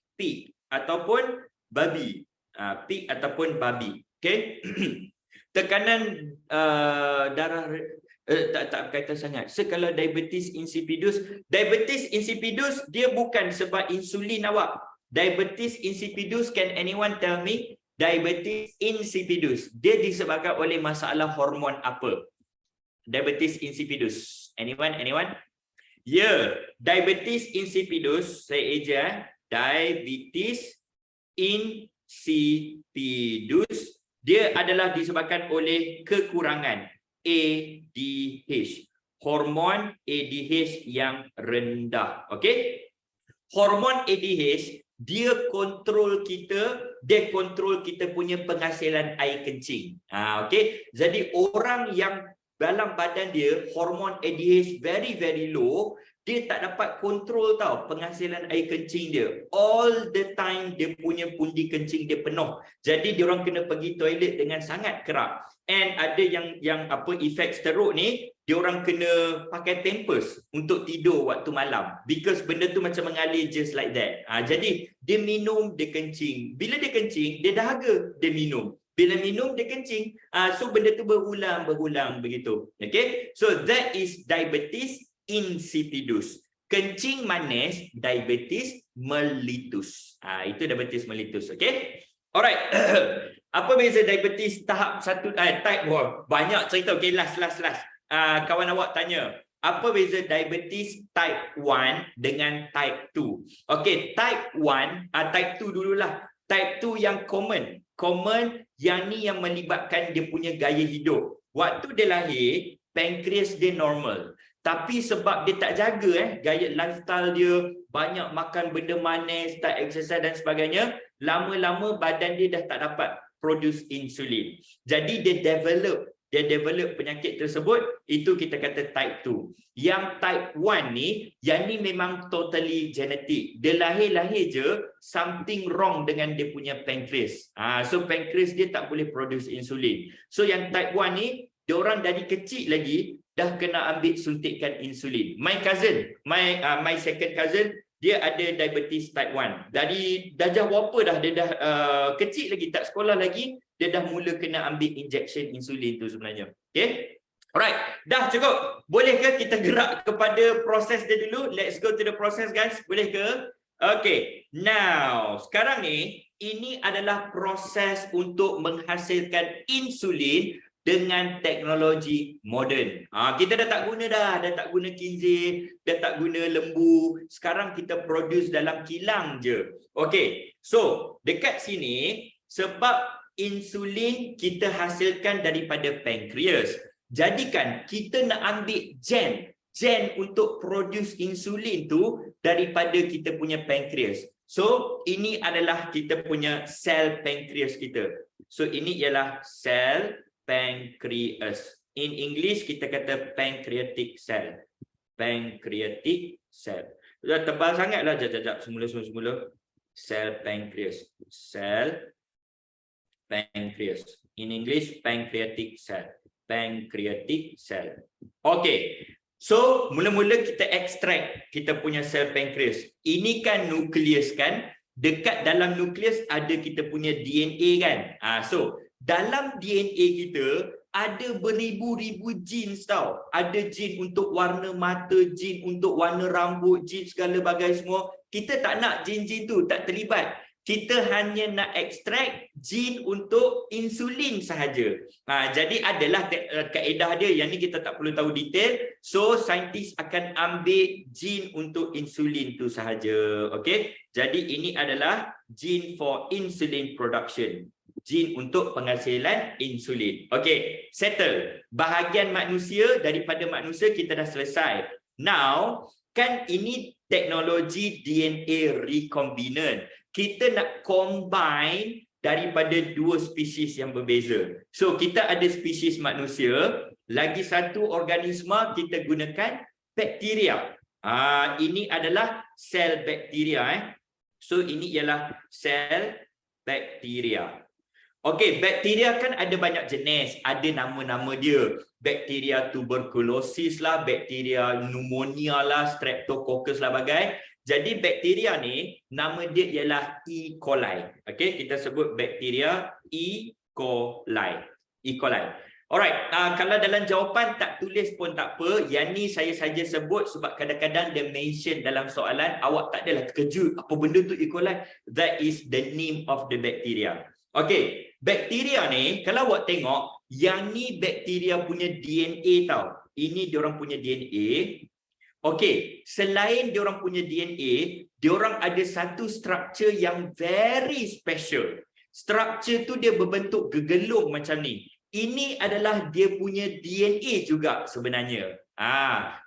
ataupun babi. Pig ataupun babi. Okay? Tekanan darah tak berkaitan sangat. So kalau diabetes insipidus dia bukan sebab insulin awak. Diabetes insipidus, can anyone tell me? Diabetes insipidus, dia disebabkan oleh masalah hormon apa? Diabetes insipidus. Anyone? Ya, diabetes insipidus, saya eja. Diabetes insipidus, dia adalah disebabkan oleh kekurangan ADH. Hormon ADH yang rendah. Okey? Hormon ADH dia kontrol kita punya penghasilan air kencing. Okey. Jadi orang yang dalam badan dia hormon ADH very low, dia tak dapat kontrol tau penghasilan air kencing dia. All the time dia punya pundi kencing dia penuh. Jadi dia orang kena pergi toilet dengan sangat kerap. And ada yang efek teruk ni, dia orang kena pakai pampers untuk tidur waktu malam because benda tu macam mengalir just like that. Jadi dia minum, dia kencing. Bila dia kencing, dia dahaga, dia minum. Bila minum, dia kencing. So benda tu berulang begitu. Okay? So that is diabetes insipidus. Kencing manis, diabetes mellitus. Itu diabetes mellitus. Okay? Alright. Apa beza diabetes tahap 1 type 1? Banyak cerita. Okay, last. Kawan awak tanya, apa beza diabetes type 1 dengan type 2? Okay, type 1, type 2 dululah. Type 2 yang common yang ni yang melibatkan dia punya gaya hidup. Waktu dia lahir, pankreas dia normal. Tapi sebab dia tak jaga gaya lifestyle dia, banyak makan benda manis, tak exercise dan sebagainya, lama-lama badan dia dah tak dapat produce insulin. Jadi dia develop penyakit tersebut, itu kita kata type 2. Yang type 1 ni, yang ni memang totally genetik. Dia lahir-lahir je something wrong dengan dia punya pancreas. So pancreas dia tak boleh produce insulin. So yang type 1 ni, dia orang dari kecil lagi dah kena ambil suntikan insulin. My second cousin, dia ada diabetes type 1. Dari darjah berapa dah, dia dah kecil lagi, tak sekolah lagi, dia dah mula kena ambil injection insulin tu sebenarnya. Okay? Alright, dah cukup. Boleh ke kita gerak kepada proses dia dulu? Let's go to the process, guys. Boleh ke? Okay, now sekarang ni, ini adalah proses untuk menghasilkan insulin dengan teknologi moden. Kita dah tak guna khinzir, dah tak guna lembu. Sekarang kita produce dalam kilang je. Okay, so dekat sini sebab insulin kita hasilkan daripada pankreas. Jadikan kita nak ambil gen gen untuk produce insulin tu daripada kita punya pankreas. So ini adalah kita punya sel pankreas kita. So ini ialah sel pankreas. In English kita kata pancreatic cell. Pancreatic cell. Dah tebal sangatlah. Jap. Semula. Sel pankreas. Sel pankreas. In English pancreatic cell. Pancreatic cell. Okay. So, mula-mula kita ekstrak kita punya sel pankreas. Ini kan nukleus kan? Dekat dalam nukleus ada kita punya DNA kan? So, dalam DNA kita ada beribu-ribu genes tau. Ada gene untuk warna mata, gene untuk warna rambut, gene segala bagai semua. Kita tak nak gene-gene tu, tak terlibat. Kita hanya nak ekstrak gene untuk insulin sahaja. Jadi adalah kaedah dia, yang ni kita tak perlu tahu detail. So, saintis akan ambil gene untuk insulin tu sahaja. Okay? Jadi, ini adalah gene for insulin production. Gene untuk penghasilan insulin. Okay, settle. Bahagian manusia, daripada manusia kita dah selesai. Now, kan ini teknologi DNA recombinant. Kita nak combine daripada dua spesies yang berbeza. So, kita ada spesies manusia, lagi satu organisma kita gunakan bakteria. Ini adalah sel bakteria. So, ini ialah sel bakteria. Okey, bakteria kan ada banyak jenis, ada nama-nama dia. Bakteria tuberculosis lah, bakteria pneumonia lah, streptococcus lah bagai. Jadi bakteria ni nama dia ialah E. coli. Okey, kita sebut bakteria E. coli. E. coli. Alright, kalau dalam jawapan tak tulis pun tak apa. Yang ni saya saja sebut sebab kadang-kadang dia mention dalam soalan, awak tak adalah terkejut apa benda tu E. coli. That is the name of the bacteria. Okey, bakteria ni kalau awak tengok, yang ni bakteria punya DNA tau. Ini diorang punya DNA. Okey, selain diorang punya DNA, diorang ada satu struktur yang very special. Struktur tu dia berbentuk gegelung macam ni. Ini adalah dia punya DNA juga sebenarnya.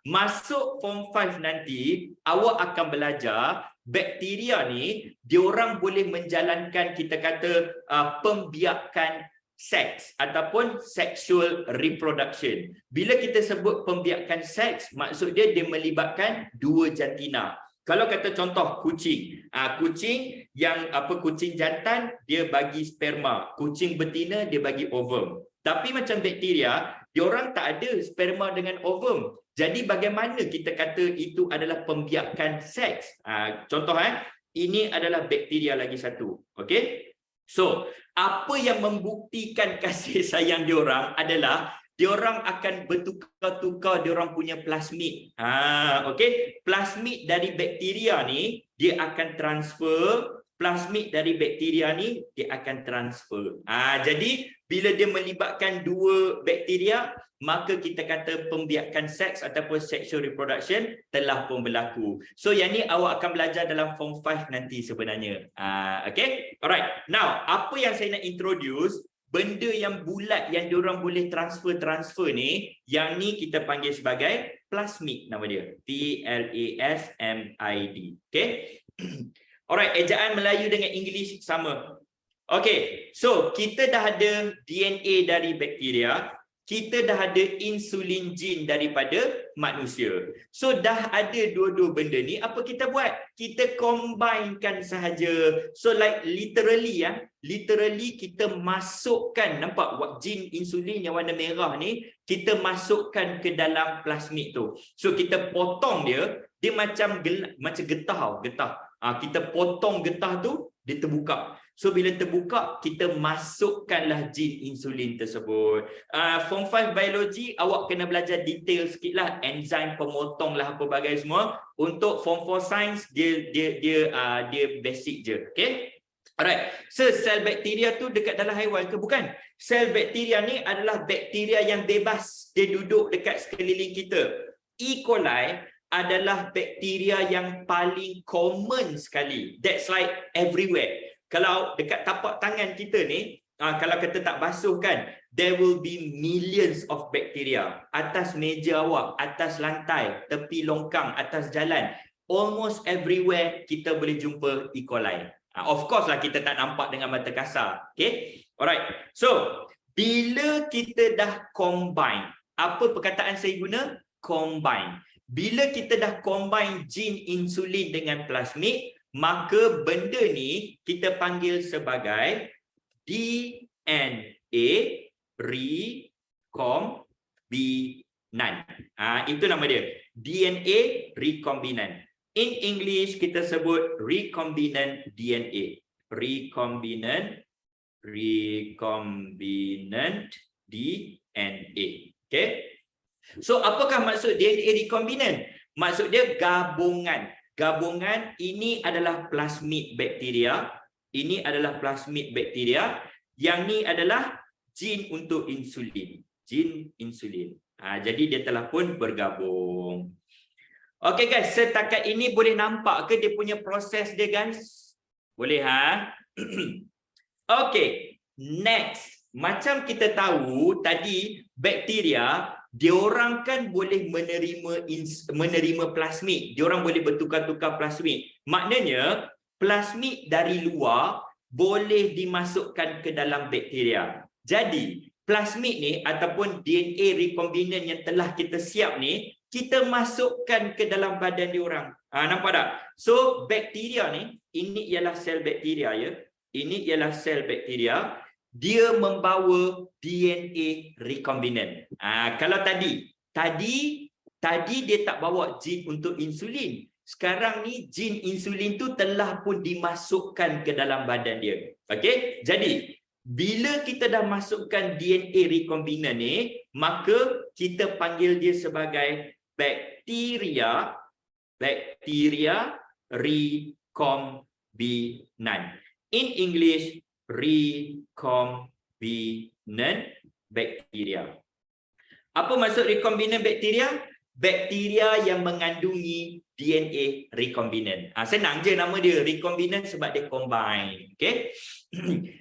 Masuk form 5 nanti, awak akan belajar bakteria ni, diorang boleh menjalankan kita kata pembiakan seks ataupun sexual reproduction. Bila kita sebut pembiakan seks, maksud dia melibatkan dua jantina. Kalau kata contoh kucing, kucing yang kucing jantan dia bagi sperma, kucing betina dia bagi ovum. Tapi macam bakteria, diorang tak ada sperma dengan ovum. Jadi bagaimana kita kata itu adalah pembiakan seks? Contoh ini adalah bakteria lagi satu. Okey? So, apa yang membuktikan kasih sayang diorang adalah diorang akan bertukar-tukar diorang punya plasmid. Okey, plasmid dari bakteria ni dia akan transfer, plasmid dari bakteria ni dia akan transfer. Jadi bila dia melibatkan dua bakteria, maka kita kata pembiakan seks ataupun sexual reproduction telah pun berlaku. So yang ni awak akan belajar dalam form 5 nanti sebenarnya. Okay, alright. Now, apa yang saya nak introduce, benda yang bulat yang diorang boleh transfer ni, yang ni kita panggil sebagai plasmid nama dia. Plasmid. Okay. Alright, ejaan Melayu dengan English sama. Okay, so kita dah ada DNA dari bakteria, kita dah ada insulin gene daripada manusia. So dah ada dua-dua benda ni, apa kita buat? Kita combinekan sahaja. So like literally literally kita masukkan, nampak gene insulin yang warna merah ni, kita masukkan ke dalam plasmid tu. So kita potong dia macam getah. Kita potong getah tu, dia terbuka. So bila terbuka, kita masukkanlah gene insulin tersebut. Form 5 biology, awak kena belajar detail sikit lah, enzim pemotong lah apa bagai semua. Untuk form 4 science, dia basic je. Okay? Alright. So sel bakteria tu dekat dalam haiwan ke? Bukan. Sel bakteria ni adalah bakteria yang bebas. Dia duduk dekat sekeliling kita. E. coli adalah bakteria yang paling common sekali. That's like everywhere. Kalau dekat tapak tangan kita ni, kalau kita tak basuh kan, there will be millions of bacteria atas meja awak, atas lantai, tepi longkang, atas jalan. Almost everywhere kita boleh jumpa E. coli. Of course lah kita tak nampak dengan mata kasar. Okay, alright. So, bila kita dah combine, apa perkataan saya guna? Combine. Bila kita dah combine gene insulin dengan plasmid, maka benda ni kita panggil sebagai DNA recombinant. Itu nama dia. DNA recombinant. In English kita sebut recombinant DNA. Recombinant DNA. Okay. So apakah maksud DNA recombinant? Maksud dia gabungan. Gabungan ini adalah plasmid bakteria. Ini adalah plasmid bakteria. Yang ni adalah gene untuk insulin. Gene insulin. Jadi dia telah pun bergabung. Okey guys, setakat ini boleh nampak ke dia punya proses dia guys? Boleh Okey, next. Macam kita tahu tadi bakteria, diorang kan boleh menerima plasmid. Diorang boleh bertukar-tukar plasmid. Maknanya plasmid dari luar boleh dimasukkan ke dalam bakteria. Jadi plasmid ni ataupun DNA recombinant yang telah kita siap ni, kita masukkan ke dalam badan diorang. Nampak tak? So bakteria ni, ini ialah sel bakteria ya. Ini ialah sel bakteria. Dia membawa DNA recombinant. Kalau tadi dia tak bawa gene untuk insulin. Sekarang ni gene insulin tu telah pun dimasukkan ke dalam badan dia. Okey? Jadi bila kita dah masukkan DNA recombinant ni, maka kita panggil dia sebagai bakteria recombinant. In English, recombinant bacteria. Apa maksud recombinant bacteria? Bakteria yang mengandungi DNA recombinant. Senang je nama dia recombinant sebab dia combine. Okay?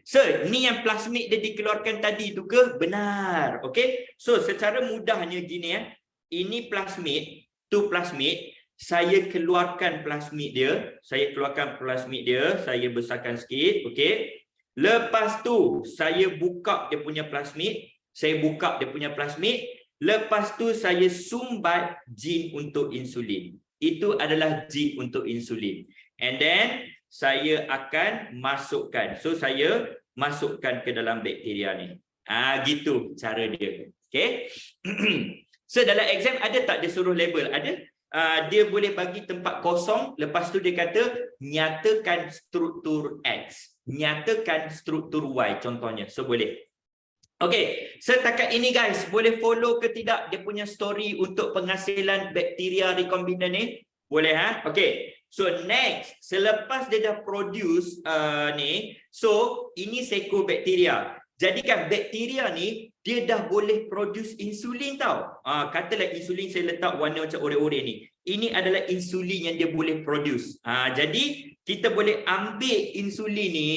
So, ni yang plasmid dia dikeluarkan tadi tu ke? Benar. Okay? So, secara mudahnya gini ya. Ini plasmid, tu plasmid. Saya keluarkan plasmid dia. Saya besarkan sikit. Okay? Lepas tu, saya buka dia punya plasmid. Lepas tu, saya sumbat gene untuk insulin. Itu adalah gene untuk insulin. And then, saya akan masukkan. So, saya masukkan ke dalam bakteria ni. Gitu cara dia. Okay? So, dalam exam ada tak dia suruh label? Ada. Dia boleh bagi tempat kosong. Lepas tu dia kata, nyatakan struktur X. Nyatakan struktur Y contohnya. So, boleh. Okey, setakat ini guys, boleh follow ke tidak dia punya story untuk penghasilan bakteria recombinant ni? Boleh Okey. So next, selepas dia dah produce ni, so ini sekobakteria. Jadi kan bakteria ni dia dah boleh produce insulin tau. Katalah insulin saya letak warna macam ore-ore ni. Ini adalah insulin yang dia boleh produce. Jadi kita boleh ambil insulin ni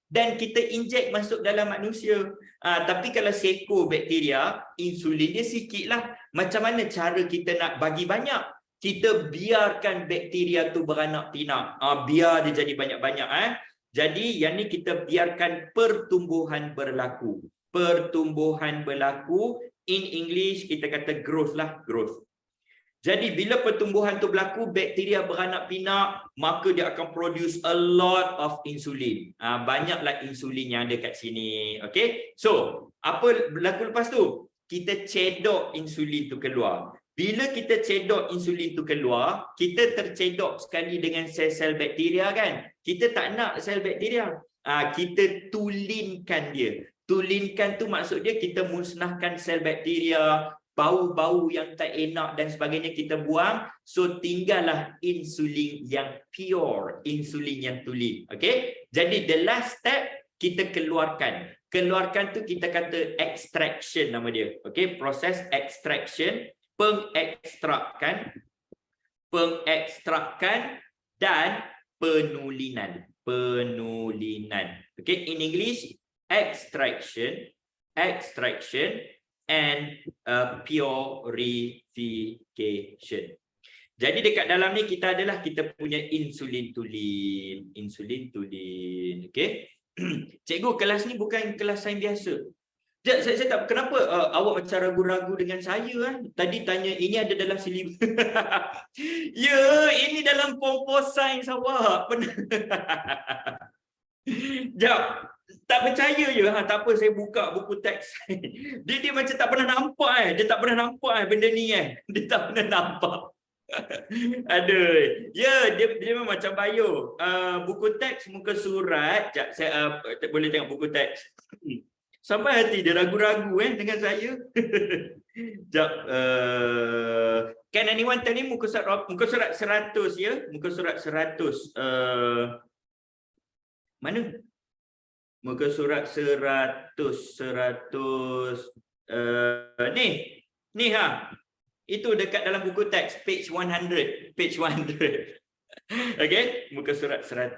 dan kita inject masuk dalam manusia. Tapi kalau sekobakteria, insulin dia sikit lah. Macam mana cara kita nak bagi banyak? Kita biarkan bakteria tu beranak pinak. Biar dia jadi banyak-banyak. Jadi yang ni kita biarkan pertumbuhan berlaku. Pertumbuhan berlaku. In English kita kata growth lah. Growth. Jadi bila pertumbuhan tu berlaku, bakteria beranak pinak, maka dia akan produce a lot of insulin. Banyaklah insulin yang ada kat sini. Okay? So, apa berlaku lepas tu? Kita cedok insulin tu keluar. Bila kita cedok insulin tu keluar, kita tercedok sekali dengan sel-sel bakteria kan? Kita tak nak sel bakteria. Kita tulinkan dia. Tulinkan tu maksud dia kita musnahkan sel bakteria, bau-bau yang tak enak dan sebagainya kita buang. So tinggallah insulin yang pure, insulin yang tuli. Okay? Jadi the last step kita keluarkan. Keluarkan tu kita kata extraction nama dia. Okay? Proses extraction, pengekstrakkan dan penulinan. Penulinan. Okay? In English, extraction, and purification. Jadi dekat dalam ni kita punya insulin tulin. Okey. Cikgu, kelas ni bukan kelas sains biasa. Saya tak kenapa awak macam ragu-ragu dengan saya kan? Tadi tanya ini ada dalam silibus. Ya, ini dalam pom-pom sains awak. Jap. Tak percaya je. Tak apa, saya buka buku teks. Dia macam tak pernah nampak Dia tak pernah nampak benda ni Dia tak pernah nampak. Aduh. Ya, dia memang macam bio. Buku teks muka surat. Jap, saya boleh tengok buku teks. Sampai hati dia ragu-ragu dengan saya. Jap. Can anyone tell me muka surat 100 ya? Muka surat 100. Mana? Muka surat 100. Ni ha. Itu dekat dalam buku teks page 100. Okay, muka surat 100.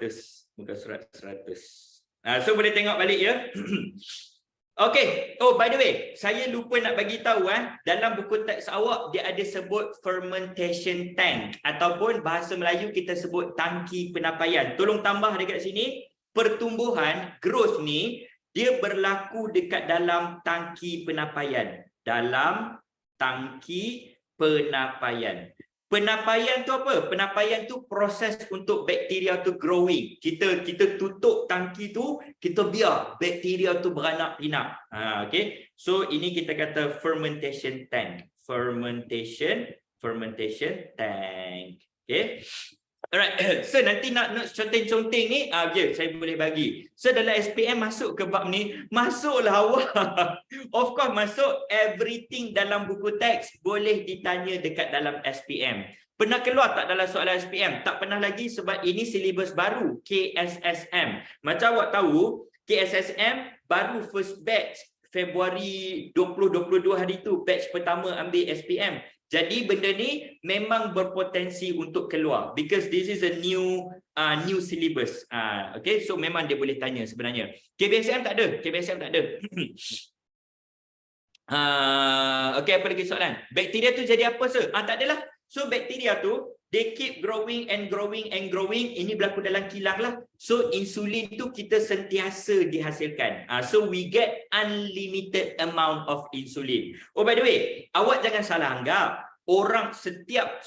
So boleh tengok balik ya. Okay. Oh, by the way, saya lupa nak bagi tahu dalam buku teks awak dia ada sebut fermentation tank ataupun bahasa Melayu kita sebut tangki penapaian. Tolong tambah dekat sini, pertumbuhan growth ni dia berlaku dekat dalam tangki penapaian. Dalam tangki penapaian. Penapaian tu apa? Penapaian tu proses untuk bakteria tu growing. Kita tutup tangki tu, kita biar bakteria tu beranak pinak. Okay. So ini kita kata fermentation tank. Fermentation tank. Okay. Alright. So nanti nak conteng-conteng ni, saya boleh bagi. So dalam SPM masuk ke bab ni, masuklah awak. Of course masuk, everything dalam buku teks boleh ditanya dekat dalam SPM. Pernah keluar tak dalam soalan SPM? Tak pernah lagi sebab ini silibus baru, KSSM. Macam awak tahu, KSSM baru first batch Februari 2022 hari tu, batch pertama ambil SPM. Jadi benda ni memang berpotensi untuk keluar because this is a new syllabus. Okay, so memang dia boleh tanya sebenarnya. KBSM tak ada. Okay, apa lagi soalan? Bakteria tu jadi apa sir? Tak adalah. So bakteria tu they keep growing and growing. Ini berlaku dalam kilang lah. So insulin tu kita sentiasa dihasilkan. So we get unlimited amount of insulin. Oh, by the way, awak jangan salah anggap orang setiap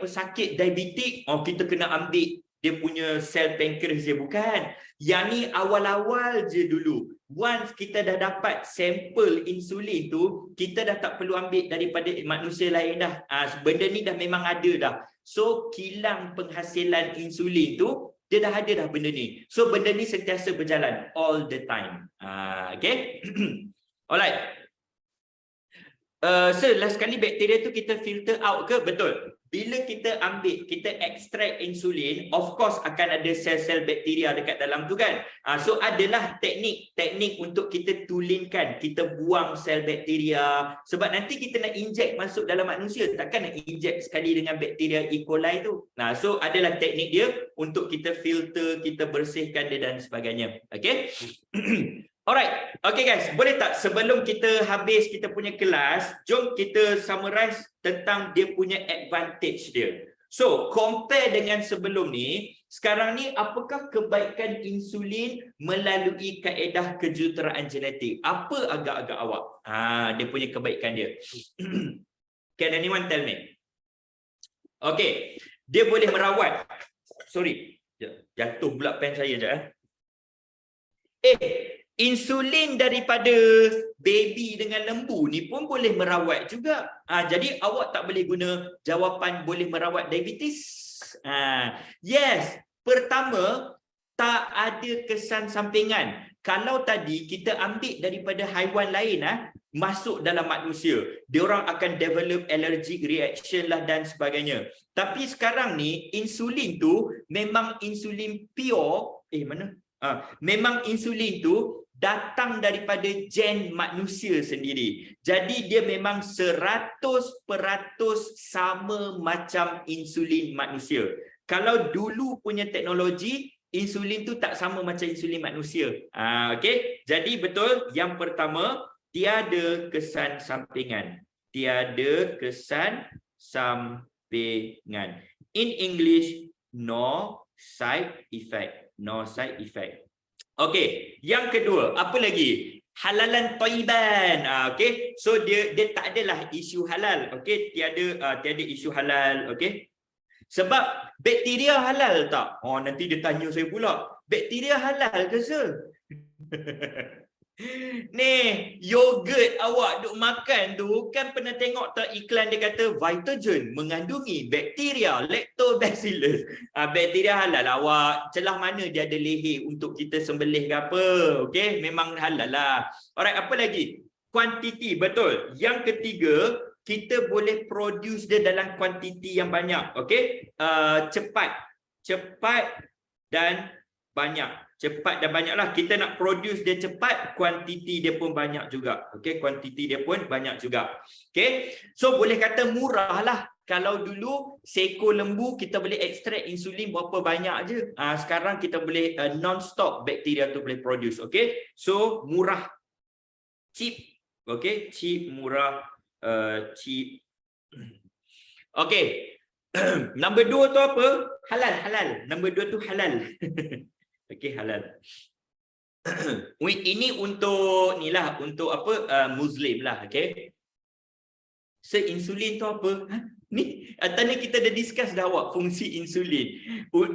pesakit diabetik kita kena ambil dia punya sel pankreas dia, bukan. Yang ni awal-awal je dulu. Once kita dah dapat sampel insulin tu, kita dah tak perlu ambil daripada manusia lain dah. Benda ni dah memang ada dah. So kilang penghasilan insulin tu dia dah ada dah benda ni. So benda ni sentiasa berjalan all the time. Okay. Alright. So last kali bakteria tu kita filter out ke? Betul. Bila kita ambil, kita extract insulin, of course akan ada sel-sel bakteria dekat dalam tu kan. So adalah teknik untuk kita tulinkan, kita buang sel bakteria. Sebab nanti kita nak inject masuk dalam manusia, takkan nak inject sekali dengan bakteria E. coli tu. So adalah teknik dia untuk kita filter, kita bersihkan dia dan sebagainya. Okay. Alright, okay guys, boleh tak sebelum kita habis kita punya kelas, jom kita summarize tentang dia punya advantage dia. So, compare dengan sebelum ni, sekarang ni apakah kebaikan insulin melalui kaedah kejuruteraan genetik? Apa agak-agak awak? Dia punya kebaikan dia. Can anyone tell me? Okay, dia boleh merawat. Sorry, jatuh pula pen saya je. Insulin daripada baby dengan lembu ni pun boleh merawat juga. Jadi awak tak boleh guna jawapan boleh merawat diabetes. Yes, pertama tak ada kesan sampingan. Kalau tadi kita ambil daripada haiwan lain masuk dalam manusia, diorang akan develop allergic reaction lah dan sebagainya. Tapi sekarang ni insulin tu memang insulin pure. Memang insulin tu datang daripada gen manusia sendiri. Jadi dia memang 100% sama macam insulin manusia. Kalau dulu punya teknologi insulin tu tak sama macam insulin manusia. Okey, jadi betul yang pertama, tiada kesan sampingan. Tiada kesan sampingan. In English, no side effect. No side effect. Okey, yang kedua, apa lagi? Halalan thayyiban. Okey, so dia tak adalah isu halal. Okey, tiada isu halal. Okey. Sebab bakteria halal tak? Oh, nanti dia tanya saya pula. Bakteria halal ke sir? Ni, yogurt awak duk makan tu kan pernah tengok tak iklan dia kata Vitagen mengandungi bakteria Lactobacillus. Bakteria halal. Awak celah mana dia ada leher untuk kita sembelih ke apa? Okey, memang halal lah. Alright, apa lagi? Kuantiti, betul. Yang ketiga, kita boleh produce dia dalam kuantiti yang banyak. Okey, cepat dan banyak. Cepat dan banyaklah. Kita nak produce dia cepat, kuantiti dia pun banyak juga. Okey, kuantiti dia pun banyak juga. Okey, so boleh kata murah lah. Kalau dulu seekor lembu kita boleh ekstrak insulin berapa banyak je. Sekarang kita boleh non-stop bakteria tu boleh produce. Okey, so murah, cheap. Okey, cheap, murah, cheap. Okey. Nombor 2 tu apa? Halal. Nombor 2 tu halal. Okey, halal. Ini untuk ni lah, untuk apa? Muslim lah, okey. So insulin tu apa? Ni tadi kita dah discuss dah awak fungsi insulin.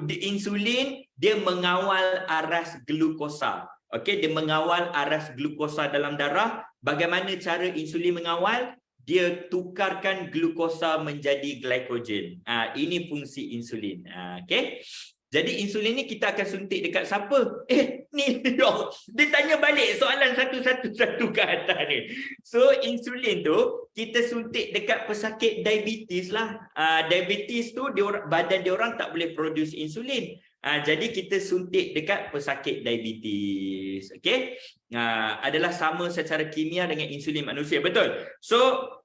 Insulin dia mengawal aras glukosa. Okey, dia mengawal aras glukosa dalam darah. Bagaimana cara insulin mengawal? Dia tukarkan glukosa menjadi glycogen. Ini fungsi insulin. Okey. Jadi insulin ni kita akan suntik dekat siapa? Ni dok. Dia tanya balik soalan satu ke atas ni. So insulin tu kita suntik dekat pesakit diabetes lah. Diabetes tu badan dia orang tak boleh produce insulin. Jadi kita suntik dekat pesakit diabetes. Okey? Adalah sama secara kimia dengan insulin manusia, betul? So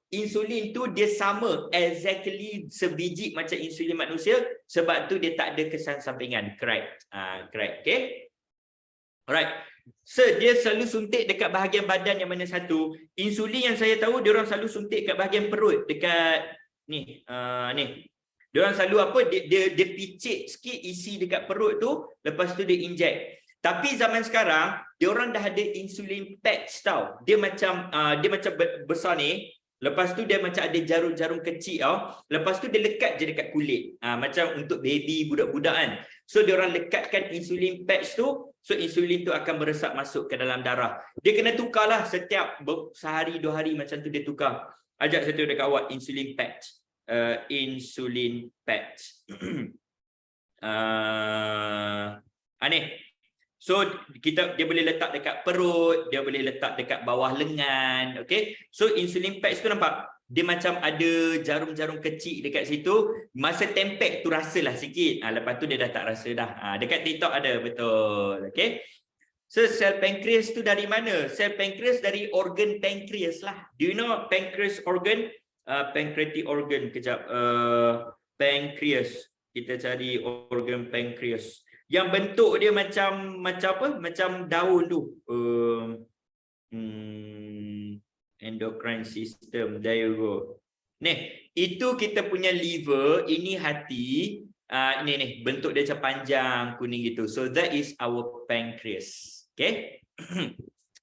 insulin tu dia sama exactly sebiji macam insulin manusia, sebab tu dia tak ada kesan sampingan. Correct. Correct. Okay. Alright. So dia selalu suntik dekat bahagian badan yang mana satu. Insulin yang saya tahu dia orang selalu suntik kat bahagian perut, dekat ni. Ni. Dia orang selalu apa, dia picit sikit isi dekat perut tu, lepas tu dia inject. Tapi zaman sekarang dia orang dah ada insulin patch tau. Dia macam besar ni. Lepas tu dia macam ada jarum-jarum kecil tau. Lepas tu dia lekat je dekat kulit. Macam untuk baby, budak-budak kan. So dia orang lekatkan insulin patch tu. So insulin tu akan meresap masuk ke dalam darah. Dia kena tukarlah setiap sehari 2 hari macam tu dia tukar. Ajak saya tunjuk dekat awak insulin patch. Insulin patch. Ni. So dia boleh letak dekat perut, dia boleh letak dekat bawah lengan, okey. So insulin patch tu nampak dia macam ada jarum-jarum kecil dekat situ. Masa tempek tu rasalah sikit. Lepas tu dia dah tak rasa dah. Dekat TikTok ada, betul. Okey. So sel pankreas tu dari mana? Sel pankreas dari organ pankreas lah. Do you know pancreas organ? Pancreatic organ, kejap. Pankreas. Kita cari organ pankreas. Yang bentuk dia macam apa? Macam daun tu. Endocrine system. There you go. Ni, itu kita punya liver, ini hati. Ni bentuk dia macam panjang kuning gitu. So that is our pancreas. Okay?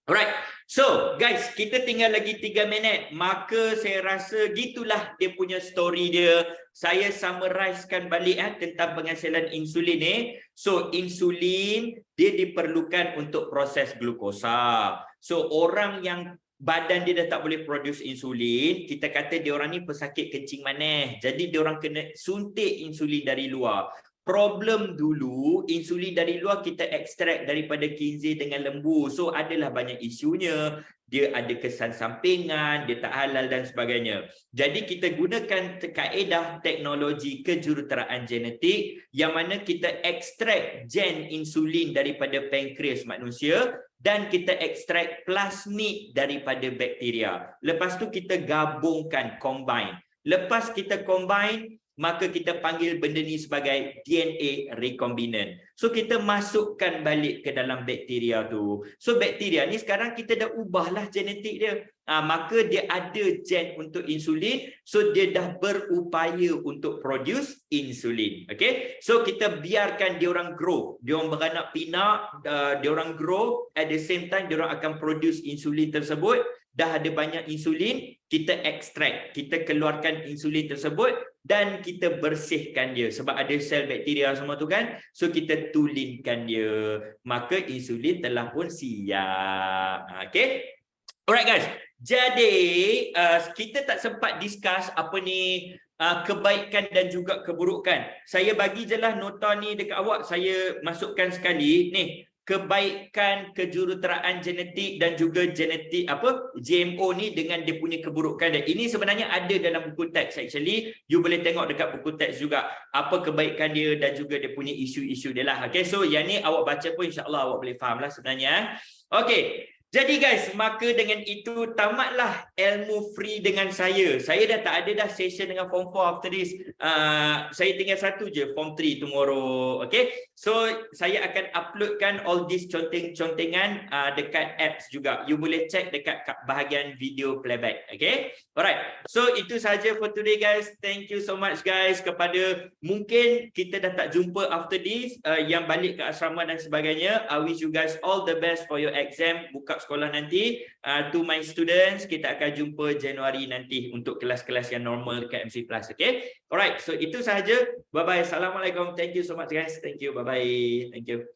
Alright. So guys, kita tinggal lagi 3 minit. Maka saya rasa gitulah dia punya story dia. Saya summarizekan balik tentang penghasilan insulin ni. So insulin dia diperlukan untuk proses glukosa. So orang yang badan dia dah tak boleh produce insulin, kita kata dia orang ni pesakit kencing manis. Jadi dia orang kena suntik insulin dari luar. Problem dulu, insulin dari luar kita ekstrak daripada khinzir dengan lembu. So adalah banyak isunya. Dia ada kesan sampingan, dia tak halal dan sebagainya. Jadi kita gunakan kaedah teknologi kejuruteraan genetik yang mana kita ekstrak gen insulin daripada pankreas manusia dan kita ekstrak plasmid daripada bakteria. Lepas tu kita gabungkan, combine. Lepas kita combine, maka kita panggil benda ni sebagai DNA recombinant. So kita masukkan balik ke dalam bakteria tu. So bakteria ni sekarang kita dah ubahlah genetik dia. Maka dia ada gen untuk insulin, so dia dah berupaya untuk produce insulin. Okay, so kita biarkan dia orang grow, dia orang beranak pinak, dia orang grow, at the same time dia orang akan produce insulin tersebut. Dah ada banyak insulin, kita extract, kita keluarkan insulin tersebut dan kita bersihkan dia sebab ada sel bakteria semua tu kan. So kita tulinkan dia, maka insulin telah pun siap. Okay, alright guys. Jadi kita tak sempat discuss apa ni kebaikan dan juga keburukan. Saya bagi je lah nota ni dekat awak, saya masukkan sekali ni. Kebaikan kejuruteraan genetik dan juga genetik GMO ni dengan dia punya keburukan dia. Ini sebenarnya ada dalam buku teks actually. You boleh tengok dekat buku teks juga apa kebaikan dia dan juga dia punya isu-isu dia lah. Okay, so yang ni awak baca pun insya-Allah awak boleh faham lah sebenarnya. Okay. Jadi guys, maka dengan itu tamatlah ilmu free dengan saya. Saya dah tak ada dah session dengan form 4 after this. Saya tinggal satu je, form 3 tomorrow. Okay, so saya akan uploadkan all this conteng-contengan dekat apps juga. You boleh check dekat bahagian video playback. Okay, alright. So itu saja for today guys. Thank you so much guys. Kepada mungkin kita dah tak jumpa after this, yang balik ke asrama dan sebagainya. I wish you guys all the best for your exam. Buka sekolah nanti. To my students, kita akan jumpa Januari nanti untuk kelas-kelas yang normal dekat MC Plus. Okay, alright, so itu sahaja. Bye bye, assalamualaikum. Thank you so much guys. Thank you, bye bye. Thank you.